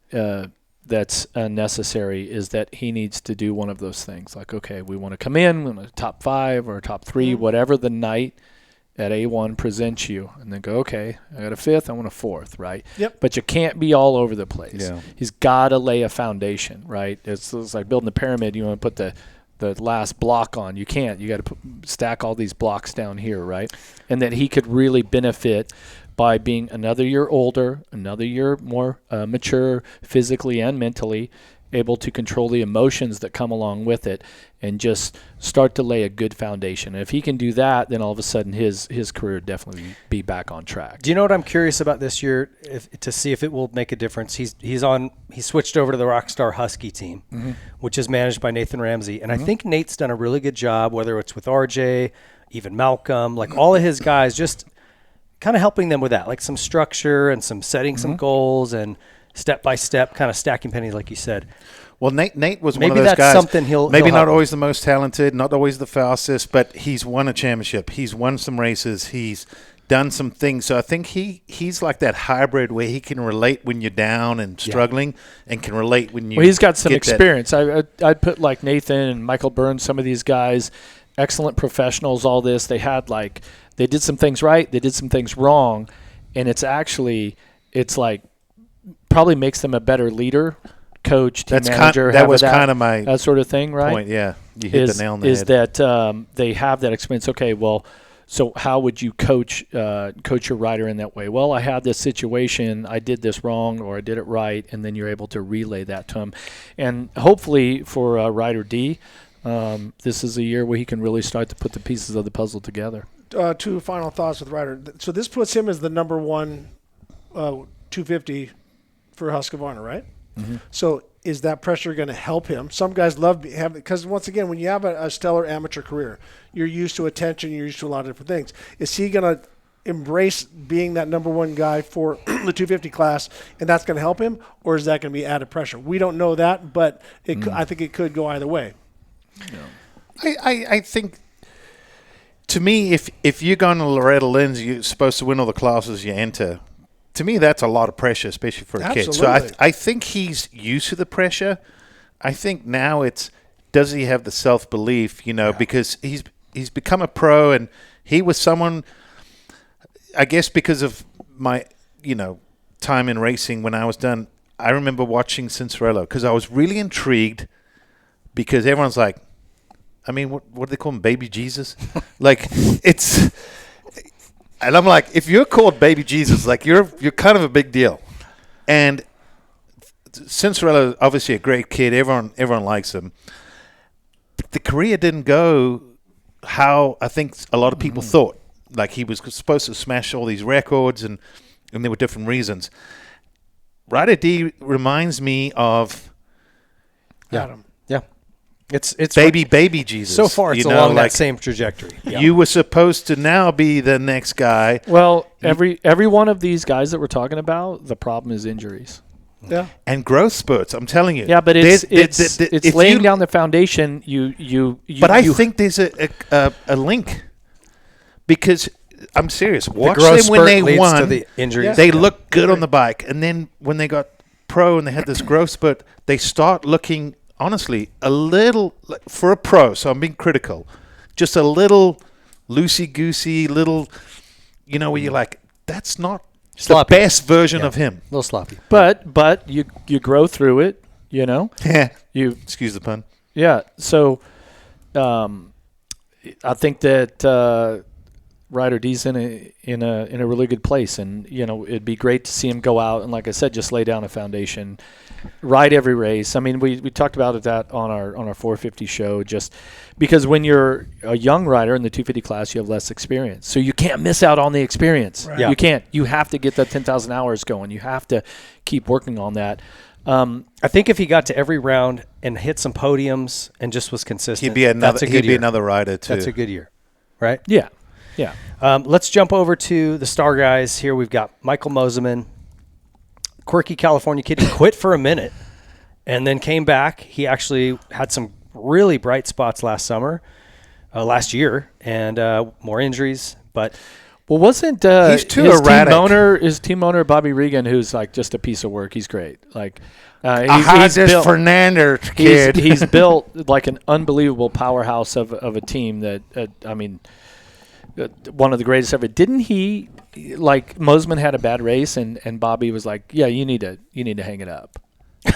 that's necessary, is that he needs to do one of those things. Like, okay, we want to come in a top 5 or a top 3, whatever the night at A1 presents you, and then go, okay, I got a 5th, I want a 4th, right? Yep. But you can't be all over the place. Yeah. He's got to lay a foundation, right? It's like building a pyramid. You want to put the last block on. You can't. You got to stack all these blocks down here, right? And that he could really benefit by being another year older, another year more mature physically and mentally, able to control the emotions that come along with it, and just start to lay a good foundation. And if he can do that, then all of a sudden his career definitely be back on track. Do you know what I'm curious about this year, to see if it will make a difference? He switched over to the Rockstar Husky team, which is managed by Nathan Ramsey, and I think Nate's done a really good job, whether it's with RJ, even Malcolm, like all of his guys, just kind of helping them with that, like some structure and some setting some goals and step by step, kind of stacking pennies, like you said. Well, Nate was Maybe one of those that's guys. something he'll maybe not help. always the most talented, not always the fastest, but he's won a championship. He's won some races. He's done some things. So I think he's like that hybrid where he can relate when you're down and struggling, and can relate when you. Well, he's got some get that- experience. I'd put like Nathan and Michael Burns, some of these guys, excellent professionals. All this, they did some things right, they did some things wrong, and it's like probably makes them a better leader, coach, team manager. That was kind of my that sort of thing, right? point. Yeah, you hit the nail on the is head. that they have that experience. Okay, well, so how would you coach your rider in that way? Well, I had this situation, I did this wrong, or I did it right, and then you're able to relay that to him. And hopefully for Ryder D, this is a year where he can really start to put the pieces of the puzzle together. 2 final thoughts with Ryder. So this puts him as the number 1 250 for Husqvarna, right? So is that pressure going to help him? Some guys love because once again, when you have a stellar amateur career, you're used to attention, you're used to a lot of different things. Is he going to embrace being that number 1 guy for the 250 class, and that's going to help him, or is that going to be added pressure? We don't know that, but I think it could go either way. I think, to me, if you're going to Loretta Lynn's, you're supposed to win all the classes you enter. To me, that's a lot of pressure, especially for a kid. So I think he's used to the pressure. I think now it's, does he have the self-belief, because he's become a pro, and he was someone, I guess because of my, time in racing when I was done, I remember watching Cincerello because I was really intrigued, because everyone's like, I mean, what do they call him? Baby Jesus? Like, it's... And I'm like, if you're called Baby Jesus, like you're kind of a big deal. And Cincerello is obviously a great kid. Everyone likes him. But the career didn't go how I think a lot of people thought. Like, he was supposed to smash all these records, and there were different reasons. Ryder D reminds me of Adam. Yeah. It's baby Jesus. So far, it's along that same trajectory. Yeah. You were supposed to now be the next guy. Well, every one of these guys that we're talking about, the problem is injuries. Yeah. And growth spurts, I'm telling you. Yeah, but it's laying down the foundation. But I think there's a link, because I'm serious. Watch growth them when spurt they leads won. to the injuries. They look good on the bike, and then when they got pro and they had this growth spurt, they start looking, honestly, a little, for a pro, so I'm being critical, just a little loosey-goosey, little, where you're like, that's not Sloppy. the best version of him. A little sloppy. But you grow through it, Yeah. You Excuse the pun. Yeah. So I think that Ryder D's in a really good place, and it'd be great to see him go out and, like I said, just lay down a foundation, ride every race. I mean, we talked about that on our 450 show, just because when you're a young rider in the 250 class, you have less experience, so you can't miss out on the experience. Right. Yeah. You can't. You have to get that 10,000 hours going. You have to keep working on that. I think if he got to every round and hit some podiums and just was consistent, He'd be another rider too. That's a good year, right? Yeah. Let's jump over to the star guys. Here we've got Michael Mosiman, quirky California kid. He quit for a minute and then came back. He actually had some really bright spots last year, and more injuries, but. Well, wasn't he's too erratic. His team owner Bobby Regan, who's like just a piece of work. He's great. Like he's this Fernandez kid. He's built like an unbelievable powerhouse of a team that one of the greatest ever. Didn't he? Like Mosiman had a bad race, and Bobby was like, "Yeah, you need to hang it up."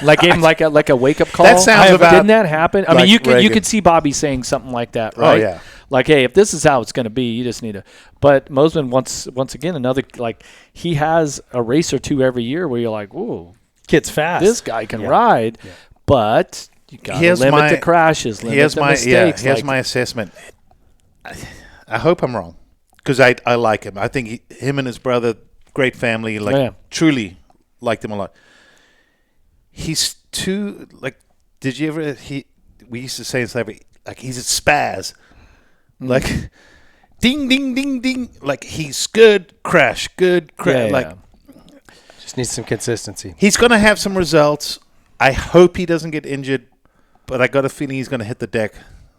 Like gave him like a wake up call. That sounds about. Didn't that happen? I mean, you Reagan. could see Bobby saying something like that, right? Oh yeah. Like, hey, if this is how it's going to be, you just need to. But Mosiman once again another like he has a race or two every year where you're like, ooh, kid's fast. This guy can ride, but you got to limit the crashes, limit the mistakes. Here's my assessment. I hope I'm wrong because I like him. I think him and his brother, great family, truly liked him a lot. He's too like. Did you ever? We used to say in slavery, like he's a spaz. Like, ding, ding, ding, ding. Like, he's good, crash, good, crash. Like, just needs some consistency. He's going to have some results. I hope he doesn't get injured, but I got a feeling he's going to hit the deck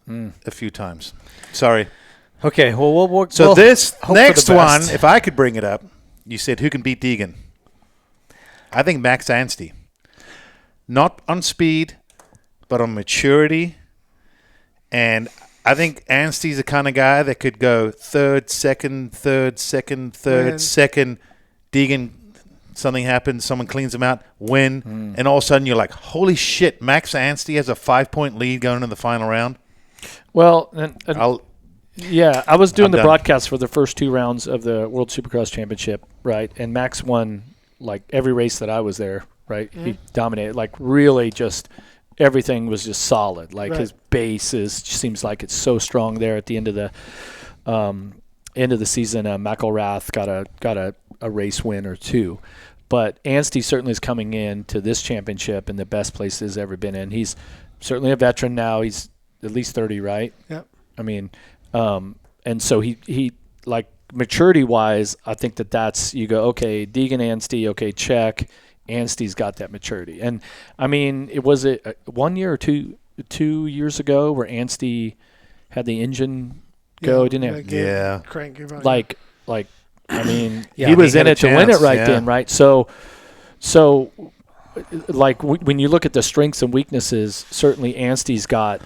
a few times. Sorry. Okay, well, we'll this next one, if I could bring it up, you said who can beat Degan? I think Max Anstie. Not on speed, but on maturity. And I think Anstie's the kind of guy that could go third, second. Degan, something happens, someone cleans him out, win, and all of a sudden you're like, holy shit, Max Anstie has a 5-point lead going into the final round. Well, I was doing the broadcast for the first 2 rounds of the World Supercross Championship, right? And Max won like every race that I was there, right? He dominated, like really just. Everything was just solid. Like his base seems like it's so strong there at the end of the season. McElrath got a race win or two, but Anstie certainly is coming in to this championship in the best place he's ever been in. He's certainly a veteran now. He's at least 30, right? Yep. I mean, and so he like maturity wise, I think that's you go okay. Degan Anstie, okay, check. Anstie's got that maturity. And, I mean, was it 1 year or 2 years ago where Anstie had the engine go, didn't it? Yeah. Crank gave out, like, I mean, he was in it to win it then, right? So like, when you look at the strengths and weaknesses, certainly Anstie's got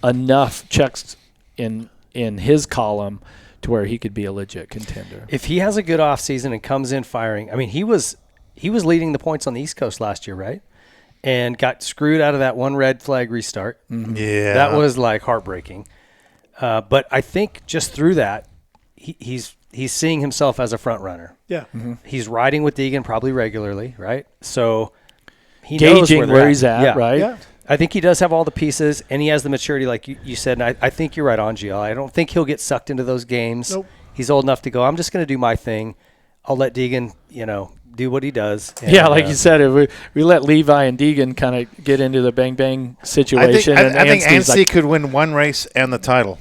enough checks in his column to where he could be a legit contender. If he has a good offseason and comes in firing, I mean, he was leading the points on the East Coast last year, right? And got screwed out of that one red flag restart. Mm-hmm. Yeah. That was like heartbreaking. But I think just through that, he's seeing himself as a front runner. Yeah. Mm-hmm. He's riding with Degan probably regularly, right? So he gauging knows where he's at, right? Yeah. I think he does have all the pieces, and he has the maturity, like you said. And I think you're right on, GL. I don't think he'll get sucked into those games. Nope. He's old enough to go, I'm just going to do my thing. I'll let Degan, do what he does. And, like you said, if we let Levi and Degan kind of get into the bang situation. I think Anstie like, could win one race and the title.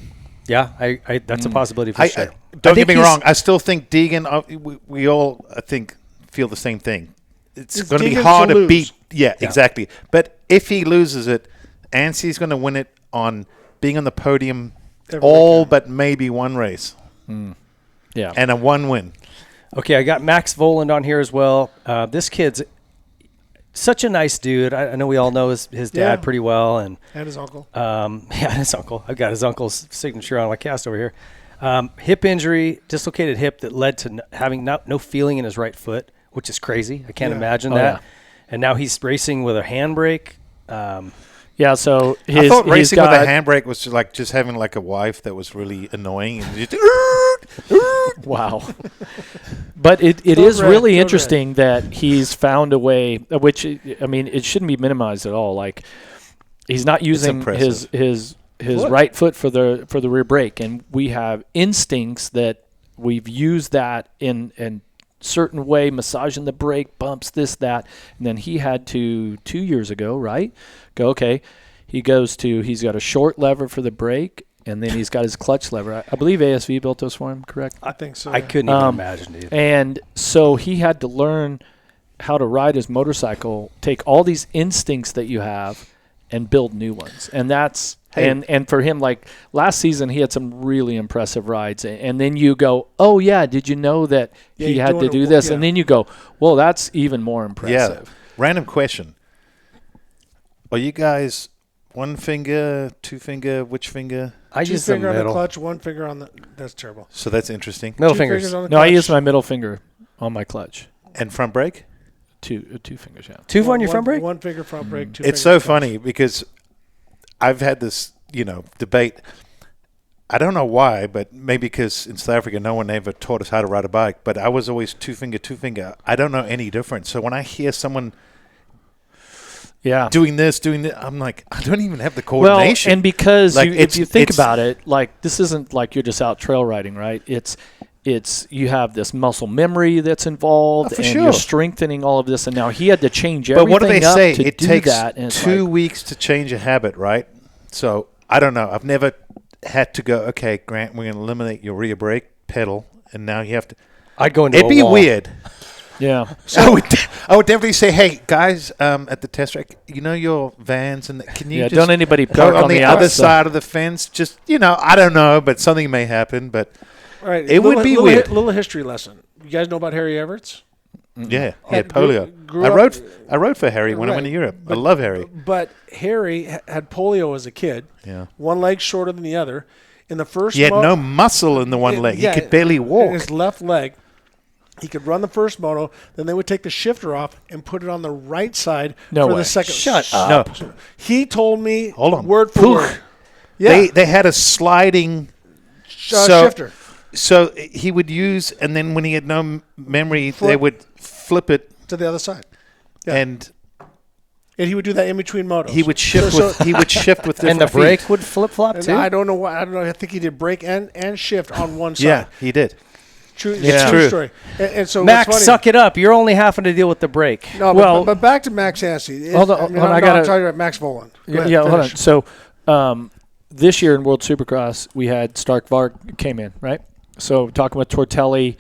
Yeah, that's a possibility for sure. Don't get me wrong. I still think Degan. We all, I think, feel the same thing. It's going to be hard to beat. Yeah, exactly. But if he loses it, Anstie's going to win it on being on the podium but maybe one race. Yeah, and a one win. Okay, I got Max Voland on here as well. This kid's such a nice dude. I know we all know his dad pretty well. And his uncle. His uncle. I've got his uncle's signature on my cast over here. Hip injury, dislocated hip that led to having no feeling in his right foot, which is crazy. I can't imagine that. Yeah. And now he's racing with a handbrake. So I thought racing with a handbrake was just having like a wife that was really annoying. And wow. But it is really interesting that he's found a way, which, I mean, it shouldn't be minimized at all. Like, he's not using his right foot for the rear brake, and we have instincts that we've used that in certain way, massaging the brake, bumps, this, that. And then he had to, 2 years ago, right, go, okay, he's got a short lever for the brake, and then he's got his clutch lever. I believe ASV built those for him, correct? I think so. I couldn't even imagine it. And so he had to learn how to ride his motorcycle, take all these instincts that you have and build new ones. And that's and for him, like last season, he had some really impressive rides. And then you go, oh, yeah, did you know that he had to do this? Yeah. And then you go, well, that's even more impressive. Yeah. Random question. Are you guys one finger, two finger, which finger? I Two use the finger on middle. the clutch, one finger on the. That's terrible. So that's interesting. Middle Two fingers. on the No, I clutch. use my middle finger on my clutch. And front brake? Two fingers, yeah. Two on your front brake? One finger front brake. Two. It's fingers so clutch. funny because I've had this, debate. I don't know why, but maybe because in South Africa no one ever taught us how to ride a bike. But I was always two finger. I don't know any difference. So when I hear someone doing this, I'm like, I don't even have the coordination. Well, and because Like, if you think it's- about it, like this isn't like you're just out trail riding, right? It's you have this muscle memory that's involved, for and sure. you're strengthening all of this. And now he had to change But everything what do they up say? to It do takes that. And it's 2 like, weeks to change a habit, right? So I don't know. I've never had to go, okay, Grant, we're going to eliminate your rear brake pedal, and now you have to. I'd go into It'd a be wall. weird. yeah. I would definitely say, hey, guys, at the test track, your vans, and can you Yeah, just don't anybody go park on, on the the other outside. side of the fence? Just, I don't know, but something may happen. But Right. It would be weird. Little history lesson. You guys know about Harry Everts? yeah, Had polio. grew I rode for Harry when I went to Europe. I love Harry. But Harry had polio as a kid. Yeah. One leg shorter than the other. In the first He had no muscle in the one leg. yeah, he could barely in walk. his left leg. He could run the first moto, then they would take the shifter off and put it on the right side No for way. the second. Shut up. No, He told me hold on. word for Poof. word. Yeah, They had a sliding shifter. So he would use, and then when he had no memory, they would flip it, To the other side. Yeah. and And he would do that in between motos. he would shift So- with different And the feet. brake would flip flop And too. I don't know why. I don't know. I think he did brake and shift on one side. Yeah, he did. True, Yeah. it's True. true story. And so Max, what's funny, suck it up. You're only having to deal with the brake. No, Well- but back to Max Anstie. Hold on, I'm gotta- talking about Max Volan. Go ahead, hold on. finish. So this year in World Supercross, we had Stark Varg came in, right? So talking with Tortelli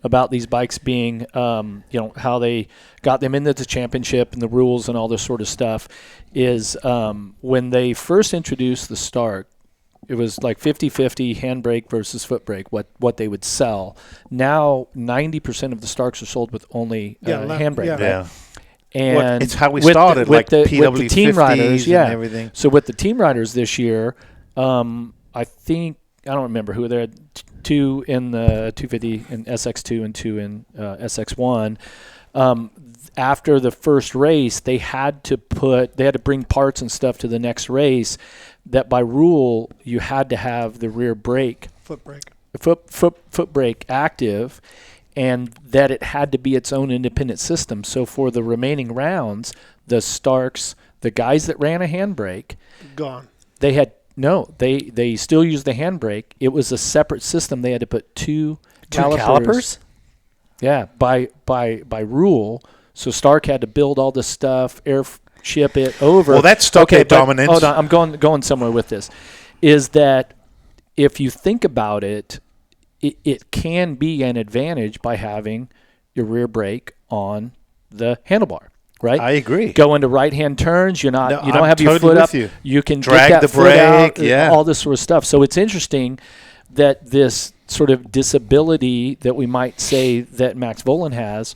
about these bikes being, how they got them into the championship and the rules and all this sort of stuff is when they first introduced the Stark, it was like 50-50 handbrake versus foot brake, what they would sell. Now 90% of the Starks are sold with only handbrake. yeah. Right? Yeah. And it's how we with started, with like the PW50s team riders, and yeah. everything. So with the team riders this year, I think I don't remember who there had two in the 250 in SX2 and two in SX1. After the first race, they had to bring parts and stuff to the next race. That by rule you had to have the rear brake, Foot brake. foot brake active, and that it had to be its own independent system. So for the remaining rounds, the Starks, the guys that ran a handbrake, Gone. they still used the handbrake. It was a separate system. They had to put two calipers. Yeah, by rule. So Stark had to build all this stuff, ship it over. Well, that's stuck at but dominance. Hold on, I'm going somewhere with this. Is that if you think about it, it can be an advantage by having your rear brake on the handlebar, right? I agree. Go into right-hand turns. You don't I'm have your totally foot up. with you. You can Drag get that the foot out, brake, yeah. all this sort of stuff. So it's interesting that this sort of disability that we might say that Max Volan has,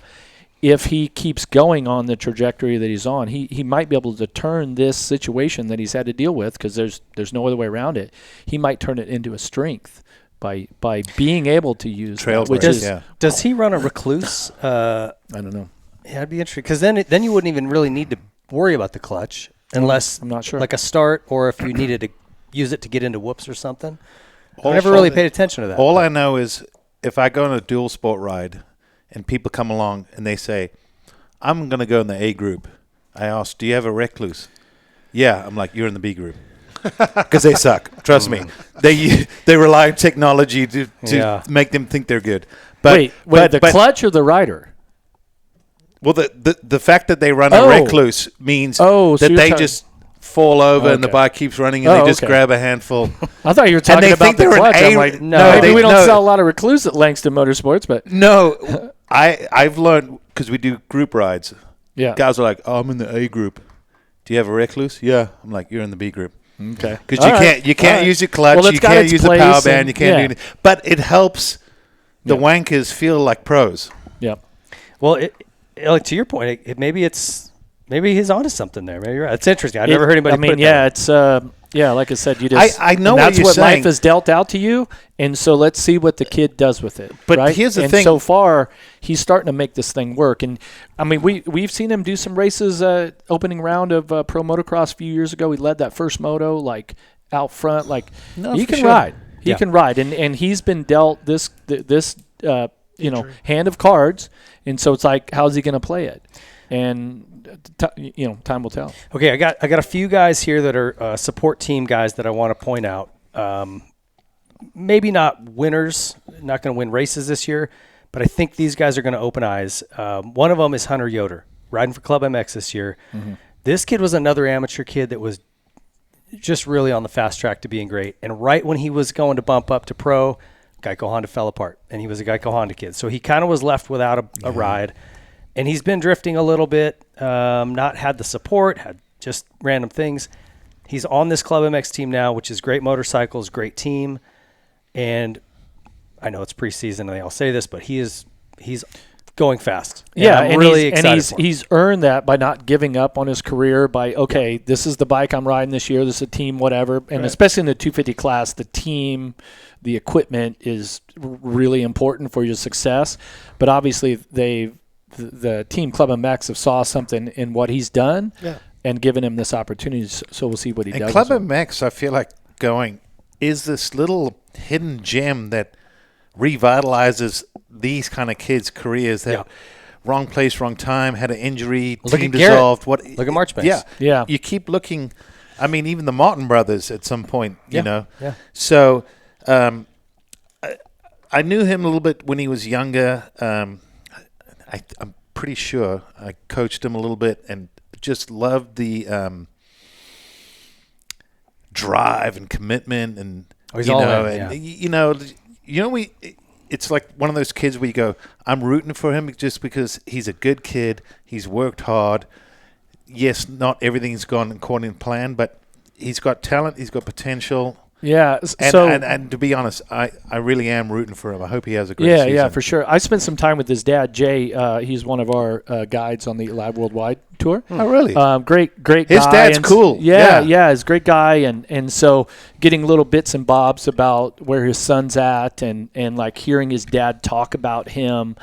if he keeps going on the trajectory that he's on, he might be able to turn this situation that he's had to deal with, because there's no other way around it. He might turn it into a strength by being able to use Trail that, which brake, is yeah. Does he run a recluse? I don't know. Yeah, it'd be interesting, because then you wouldn't even really need to worry about the clutch unless I'm not sure. like a start, or if you needed to use it to get into whoops or something. I Also, never really paid attention to that. All I know is if I go on a dual sport ride and people come along and they say, I'm going to go in the A group. I ask, do you have a recluse? Yeah. I'm like, you're in the B group. Because they suck. Trust me. They rely on technology to Yeah. make them think they're good. Wait, the clutch or the rider? Well, the fact that they run a recluse means that they just fall over and the bike keeps running and they just grab a handful. I thought you were talking about the clutch. I'm like, maybe we don't sell a lot of recluse at Langston Motorsports, but no, I've learned because we do group rides. Yeah, guys are like, I'm in the A group. Do you have a recluse? Yeah, I'm like, you're in the B group. Okay, because you can't use your clutch, you can't use the power band, you can't do anything. But it helps the wankers feel like pros. Yeah. Well, to your point, maybe he's onto something there. Maybe you're right. It's interesting. I've never heard anybody. Put it it's like I said, you just. I know that's what you're saying. Life has dealt out to you, and so let's see what the kid does with it. But right? here's the and thing. So far, he's starting to make this thing work, and I mean, we've seen him do some races. Opening round of pro motocross a few years ago, he led that first moto like out front. Like he can ride. He can ride, and he's been dealt this hand of cards, and so it's like, how's he going to play it? And time will tell. Okay, I got a few guys here that are support team guys that I want to point out. Maybe not winners, not going to win races this year, but I think these guys are going to open eyes. One of them is Hunter Yoder, riding for Club MX this year. Mm-hmm. This kid was another amateur kid that was just really on the fast track to being great. And right when he was going to bump up to pro, Geico Honda fell apart, and he was a Geico Honda kid. So he kind of was left without a ride. And he's been drifting a little bit, not had the support, had just random things. He's on this Club MX team now, which is great motorcycles, great team. And I know it's preseason and they all say this, but he's going fast. And I'm really excited for him. He's earned that by not giving up on his career by, this is the bike I'm riding this year, this is a team, whatever. And especially in the 250 class, the team, the equipment is really important for your success. But obviously the team Club MX have saw something in what he's done and given him this opportunity, so we'll see what he does. Club MX, I feel like is this little hidden gem that revitalizes these kind of kids' careers that wrong place, wrong time, had an injury, team dissolved. Look at Marchbanks. Yeah. You keep looking. I mean, even the Martin brothers at some point, you know. Yeah. So I knew him a little bit when he was younger. I'm pretty sure I coached him a little bit and just loved the drive and commitment and it's like one of those kids where you go, I'm rooting for him just because he's a good kid. He's worked hard. Yes, not everything's gone according to plan, but he's got talent. He's got potential. Yeah. And to be honest, I really am rooting for him. I hope he has a great season. Yeah, for sure. I spent some time with his dad, Jay. He's one of our guides on the Live Worldwide tour. Oh, really? Great guy. His dad's cool. Yeah, he's a great guy. And so getting little bits and bobs about where his son's at and like hearing his dad talk about him.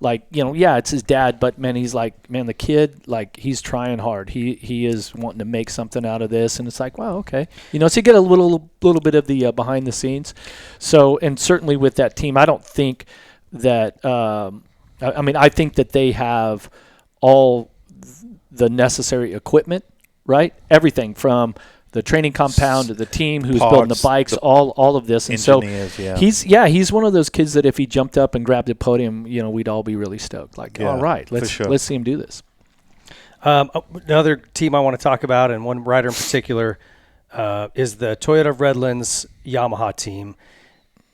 Like, it's his dad, but he's like, the kid, like, he's trying hard. He is wanting to make something out of this. And it's like, wow, okay. So you get a little bit of the behind the scenes. So, and certainly with that team, I don't think that, I think that they have all the necessary equipment, right? Everything from the training compound to the team who's building the bikes, all of this. And so he's one of those kids that if he jumped up and grabbed a podium, we'd all be really stoked. Like, all right, let's see him do this. Another team I want to talk about, and one rider in particular, is the Toyota of Redlands Yamaha team.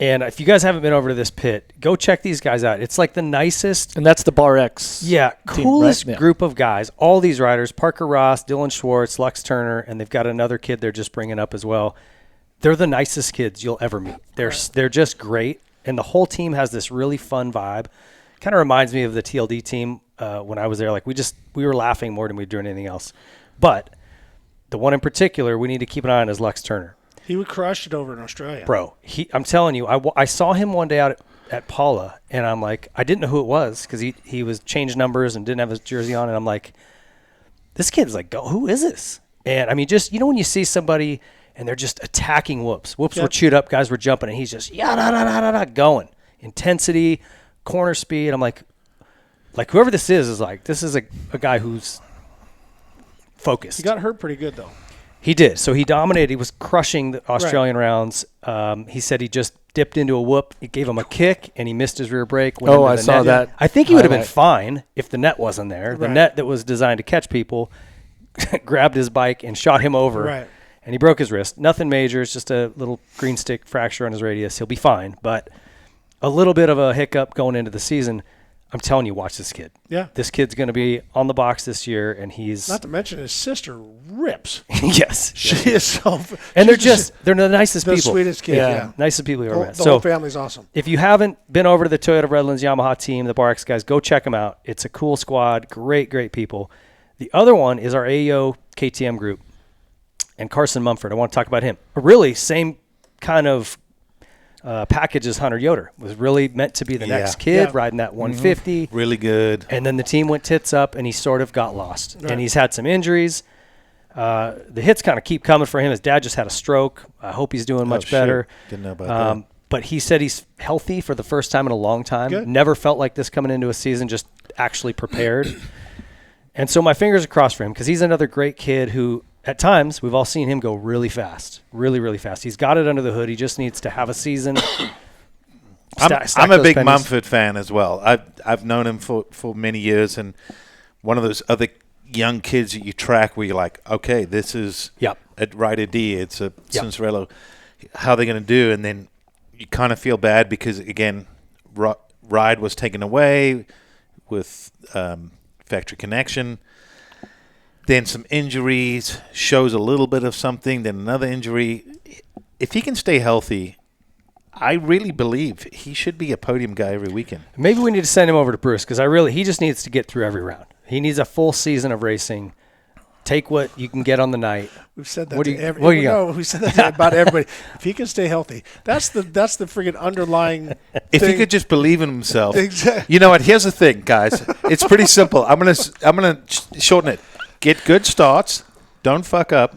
And if you guys haven't been over to this pit, go check these guys out. It's like the nicest. And that's the Bar X team, coolest right? group of guys. All these riders, Parker Ross, Dylan Schwartz, Lux Turner, and they've got another kid they're just bringing up as well. They're the nicest kids you'll ever meet. They're just great. And the whole team has this really fun vibe. Kind of reminds me of the TLD team when I was there. Like we were laughing more than we were doing anything else. But the one in particular we need to keep an eye on is Lux Turner. He would crush it over in Australia. Bro, I'm telling you, I saw him one day out at Paula, and I'm like, I didn't know who it was because he was changed numbers and didn't have his jersey on, and I'm like, this kid's like, who is this? And I mean, just, when you see somebody and they're just attacking whoops. Whoops were chewed up, guys were jumping, and he's just going. Intensity, corner speed. I'm like whoever this is like, this is a guy who's focused. He got hurt pretty good, though. He did. So he dominated. He was crushing the Australian rounds. He said he just dipped into a whoop. It gave him a kick, and he missed his rear brake. Went into I the saw net. that. I think he would have been fine if the net wasn't there. The Right. net that was designed to catch people grabbed his bike and shot him over. Right. And he broke his wrist. Nothing major. It's just a little green stick fracture on his radius. He'll be fine. But a little bit of a hiccup going into the season. I'm telling you, watch this kid. Yeah. This kid's going to be on the box this year, and he's Not to mention his sister rips. yes. She is so. And they're the nicest the people. sweetest kid. Yeah. Nicest people you ever met. The whole family's awesome. If you haven't been over to the Toyota Redlands Yamaha team, the Bar X guys, go check them out. It's a cool squad. Great people. The other one is our AEO KTM group and Carson Mumford. I want to talk about him. Really, same kind of package as Hunter Yoder. Was really meant to be the next kid riding that 150. Really good. And then the team went tits up, and he sort of got lost. Right. And he's had some injuries. The hits kind of keep coming for him. His dad just had a stroke. I hope he's doing much better. Didn't know about that. But he said he's healthy for the first time in a long time. Good. Never felt like this coming into a season, just actually prepared. And so my fingers are crossed for him because he's another great kid who, at times, we've all seen him go really fast, really fast. He's got it under the hood. He just needs to have a season. I'm a big Mumford fan as well. I've known him for many years, and one of those other young kids that you track where you're like, okay, this is at Ryder D, it's a Cincerello. How are they going to do? And then you kind of feel bad because, again, Ride was taken away with factory connection. Then some injuries, shows a little bit of something, then another injury. If he can stay healthy, I really believe he should be a podium guy every weekend. Maybe we need to send him over to Bruce because he just needs to get through every round. He needs a full season of racing. Take what you can get on the night. We've said that What do to you- every. what do you No, got? we said that to about everybody. If he can stay healthy, that's the friggin' underlying. If thing. he could just believe in himself. Exactly. You know what? Here's the thing, guys. It's pretty simple. I'm gonna shorten it. Get good starts. Don't fuck up.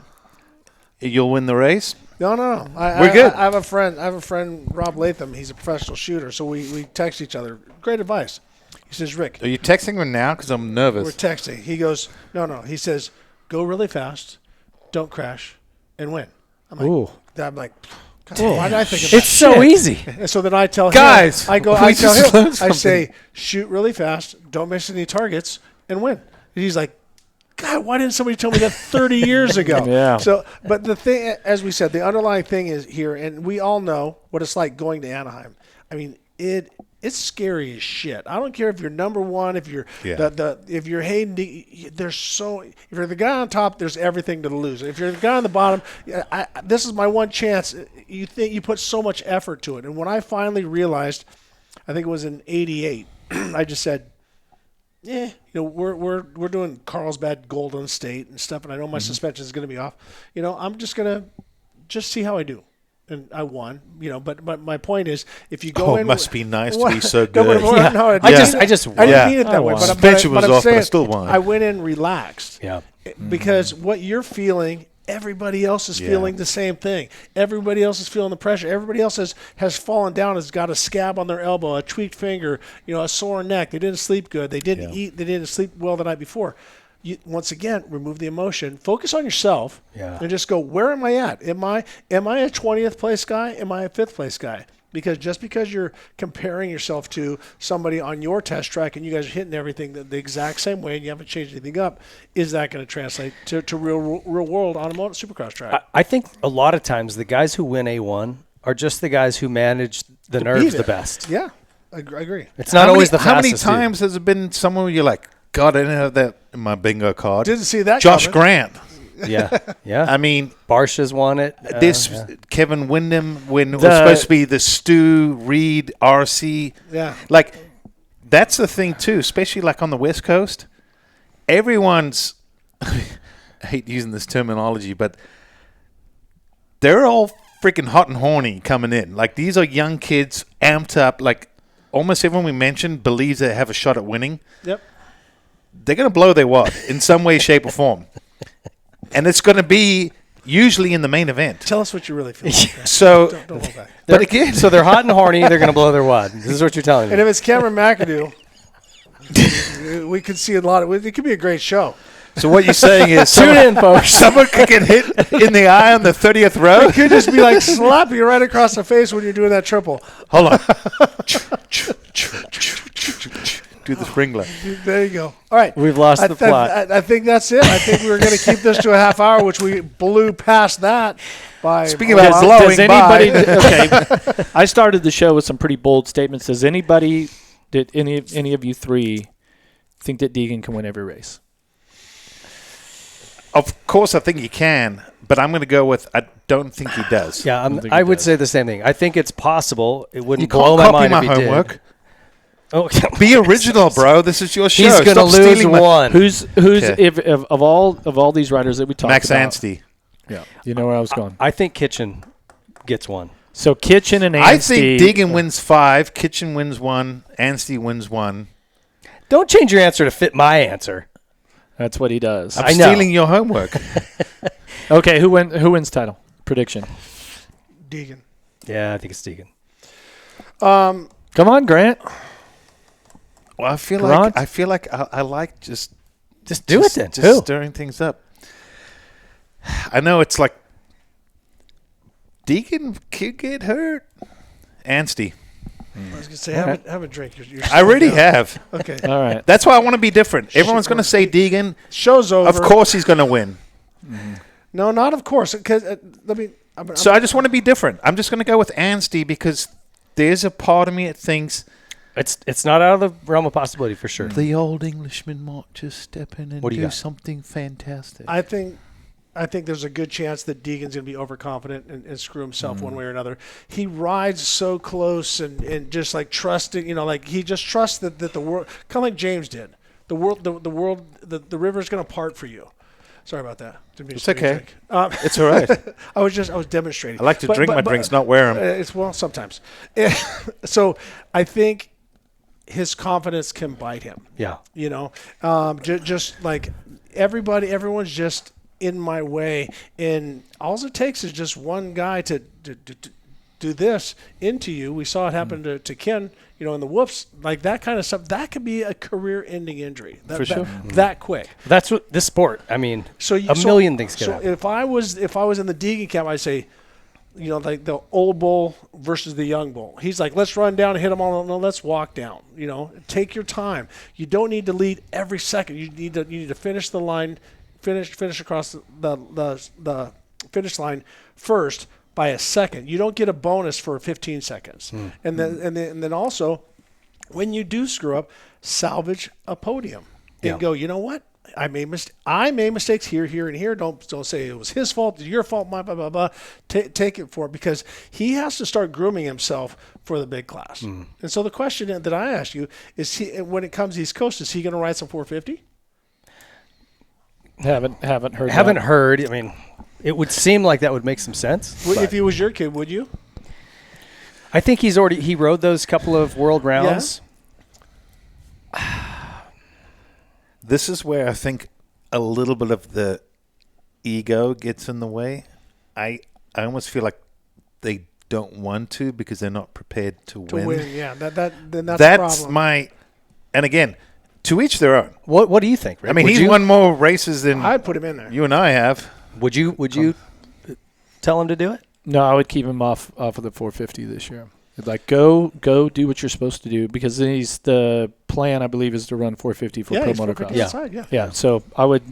You'll win the race. No. We're good. I have a friend, Rob Latham. He's a professional shooter, so we text each other. Great advice. He says, Rick, Are you texting me now? Because I'm nervous. we're texting. He goes, no. He says, go really fast, don't crash, and win. I'm like, God, why did I think of that? It's so easy. And so then I tell Guys, him, I we tell just him, learned I something. say, shoot really fast, don't miss any targets, and win. And he's like, God, why didn't somebody tell me that 30 years ago? Yeah. So, but the thing, as we said, the underlying thing is here, and we all know what it's like going to Anaheim. I mean, it's scary as shit. I don't care if you're number one, if you're if you're Hayden. If you're the guy on top, there's everything to lose. If you're the guy on the bottom, this is my one chance. You think you put so much effort to it, and when I finally realized, I think it was in '88, I just said, we're doing Carlsbad, Golden State, and stuff, and I know my suspension is going to be off. I'm just gonna see how I do. And I won, but my point is, if you go in, it must be nice to Well, be so no, good. I didn't mean it that way. But Suspension was I'm off, but I saying still won. I went in relaxed. Yeah. Because what you're feeling, everybody else is feeling the same thing. Everybody else is feeling the pressure. Everybody else has fallen down, has got a scab on their elbow, a tweaked finger, a sore neck. They didn't sleep good. They didn't eat. They didn't sleep well the night before. Once again, remove the emotion. Focus on yourself, and just go. Where am I at? Am I a 20th place guy? Am I a 5th place guy? Because just because you're comparing yourself to somebody on your test track and you guys are hitting everything the exact same way and you haven't changed anything up, is that going to translate to real world on a supercross track? I think a lot of times the guys who win A1 are just the guys who manage the nerves the best. Yeah, I agree. It's not always the How fastest. many times has it been someone where you're like, God, I didn't have that in my bingo card. Didn't see that Josh coming. Grant. Yeah. I mean, Barsha's won it. Kevin Windham when it was supposed to be the Stu, Reed, RC. Yeah. Like, that's the thing, too, especially like on the West Coast. Everyone's, I hate using this terminology, but they're all freaking hot and horny coming in. Like, these are young kids amped up. Like, almost everyone we mentioned believes they have a shot at winning. Yep. They're going to blow their wad in some way, shape, or form. And it's going to be usually in the main event. Tell us what you really feel. So, Don't hold back. but again, So they're hot and horny. They're going to blow their wad. This is what you're telling And me. if it's Cameron McAdoo, we could see a lot of it. Could be a great show. So what you're saying is Tune in, folks. someone could get hit in the eye on the 30th row? It could just be like slap you right across the face when you're doing that triple. Hold on. Do the sprinkler. There you go. All right. We've lost the plot. I think that's it. I think we were going to keep this to a half hour, which we blew past that by. Speaking about blowing Does anybody? by. Okay, I started the show with some pretty bold statements. Did any of you three think that Degan can win every race? Of course, I think he can, but I'm going to go with I don't think he does. Yeah, think I he would does. say the same thing. I think it's possible. It wouldn't You blow can't my copy mind my if he homework. did. Oh, Be original, bro. This is your show. he's going to Stop lose stealing my- one. Who's Okay. if of all these riders that we talked Max about? Anstie. Yeah, you know where I was going. I think Kitchen gets one. So Kitchen and Anstie. I think Degan wins 5, Kitchen wins 1, Anstie wins 1. Don't change your answer to fit my answer. That's what he does. I'm I know. stealing your homework. Okay, who wins title? Prediction. Degan. Yeah, I think it's Degan. Come on, Grant. Well, I feel Grant? like I like just Do it then. just Who? stirring things up. I know it's like Degan could get hurt. Anstie. I was going to say, All have a drink. You're I already have. Okay. All right. That's why I want to be different. Everyone's going to say Degan. Show's over. Of course he's going to win. No, not of course. Because So I just want to be different. I'm just going to go with Anstie because there's a part of me that thinks It's not out of the realm of possibility for sure. the old Englishman might just step in and What do you do got? something fantastic. I think there's a good chance that Degan's going to be overconfident and screw himself one way or another. He rides so close and just like trusting, like he just trusts that the world, kind of like James did. The river's going to part for you. Sorry about that. Didn't mean to It's steal your okay. drink. It's all right. I was demonstrating. I like to drink my drinks, not wear them. It's sometimes. So I think his confidence can bite him. Yeah. Just like everyone's just in my way, and all it takes is just one guy to do this into you. We saw it happen to Ken, in the whoops, like that kind of stuff. That could be a career-ending injury. For sure. That quick. That's what this sport. I mean, So million things can So happen. if I was in the Degan camp, I'd say, like the old bull versus the young bull. He's like, let's run down and hit them all. No, let's walk down. Take your time. You don't need to lead every second. You need to finish the line, finish across the finish line first by a second. You don't get a bonus for 15 seconds. And then also, when you do screw up, salvage a podium and go, you know what? I made mistakes here, and here. Don't say it was his fault, your fault, my blah blah blah. Take it for it, because he has to start grooming himself for the big class. And so the question that I ask you is, when it comes East Coast, is he going to ride some 450? Haven't heard. Haven't that. heard. I mean, it would seem like that would make some sense. If he was your kid, would you? I think he rode those couple of world rounds. This is where I think a little bit of the ego gets in the way. I almost feel like they don't want to because they're not prepared to win. Yeah. Then that's That's the problem. my. And again, to each their own. What do you think, Rick? I mean, Would he's you, won more races than I'd put him in there. you and I have. Would you tell him to do it? No, I would keep him off of the 450 this year. Like go do what you're supposed to do, because the plan, I believe, is to run 450 for pro he's motocross. 450 outside, Yeah. So I would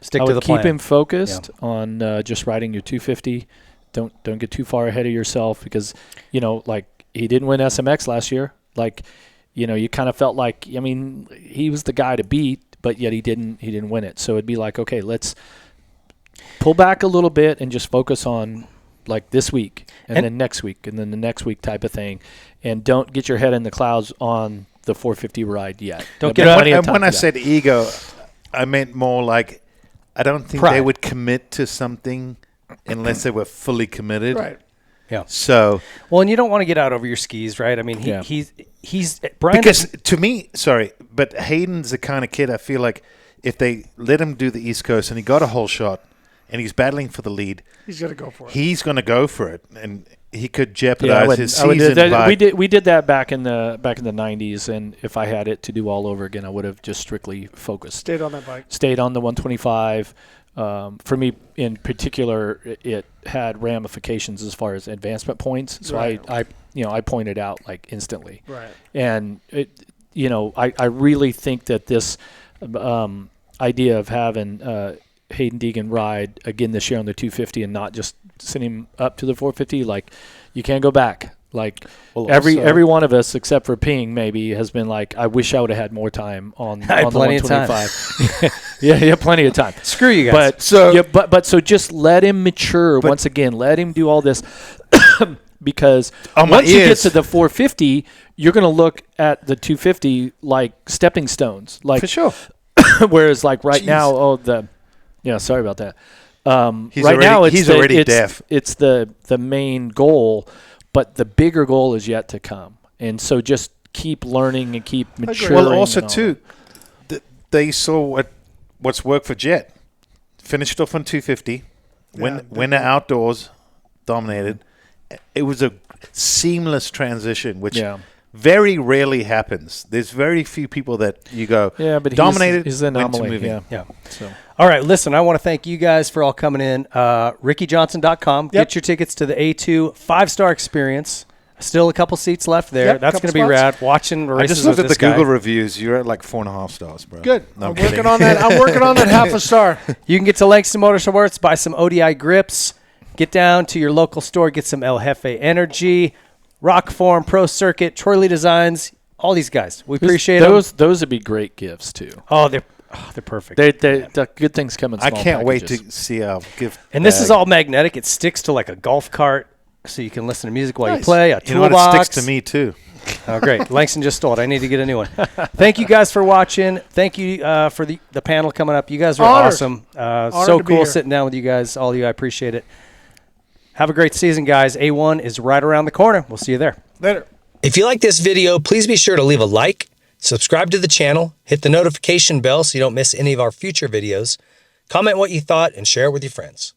Stick I to would the keep plan. him focused on just riding your 250. Don't get too far ahead of yourself, because like he didn't win SMX last year. Like you kind of felt like, I mean, he was the guy to beat, but yet he didn't win it. So it'd be like, okay, let's pull back a little bit and just focus on like this week and then next week and then the next week type of thing, and don't get your head in the clouds on the 450 ride yet. Don't There'll get be plenty of And time when for I that. said ego, I meant more like I don't think they Pride. would commit to something unless they were fully committed. Right. Yeah. So Well, and you don't want to get out over your skis, right? I mean, Yeah. he's Brian. because to me, sorry, but Hayden's the kind of kid I feel like if they let him do the East Coast and he got a whole shot and he's battling for the lead, He's going to go for it. he's going to go for it. And he could jeopardize his I would do season. that. We did that back in the 90s, and if I had it to do all over again, I would have just strictly focused. Stayed on that bike. Stayed on the 125. For me, in particular, it had ramifications as far as advancement points. So Right. I pointed out like instantly. Right. And I really think that this idea of having Hayden Degan ride again this year on the 250 and not just sending him up to the 450, like you can't go back. Like every one of us except for Ping maybe has been like, I wish I would have had more time on the 125. Yeah, plenty of time. Screw you guys. But so just let him mature once again. Let him do all this because once you get to the 450, you're going to look at the 250 like stepping stones. Like For sure. whereas like now, sorry about that. He's already deaf. It's the main goal, but the bigger goal is yet to come. And so just keep learning and keep maturing. Well, also too, they saw what's worked for Jet. Finished off on 250, win the outdoors, dominated. It was a seamless transition, which very rarely happens. There's very few people that you go, but dominated, he's an anomaly. Yeah. So. All right, listen, I want to thank you guys for all coming in. RickyJohnson.com. Get your tickets to the A2 5-star experience. Still a couple seats left there. Yep, that's going to be rad. Watching races I just looked with at this the Google guy. reviews. You're at like 4.5 stars, bro. Good. No, I'm working on that. I'm working on that half a star. You can get to Langston Motorsports, buy some ODI grips, get down to your local store, get some El Jefe Energy, Rock Form, Pro Circuit, Troy Lee Designs, all these guys. We appreciate them. Those would be great gifts too. Oh, they're perfect. The good things come in small I can't wait packages. to see our gift. And this is all magnetic. It sticks to like a golf cart, so you can listen to music while you Nice. play. A You know what? toolbox. It sticks to me too. Oh, great. Langston just stole it. I need to get a new one. Thank you guys for watching. Thank you for the panel coming up. You guys are Honored. awesome. Honored So to be cool here. sitting down with you guys, all of you. I appreciate it. Have a great season, guys. A1 is right around the corner. We'll see you there. Later. If you like this video, please be sure to leave a like, subscribe to the channel, hit the notification bell so you don't miss any of our future videos, comment what you thought, and share it with your friends.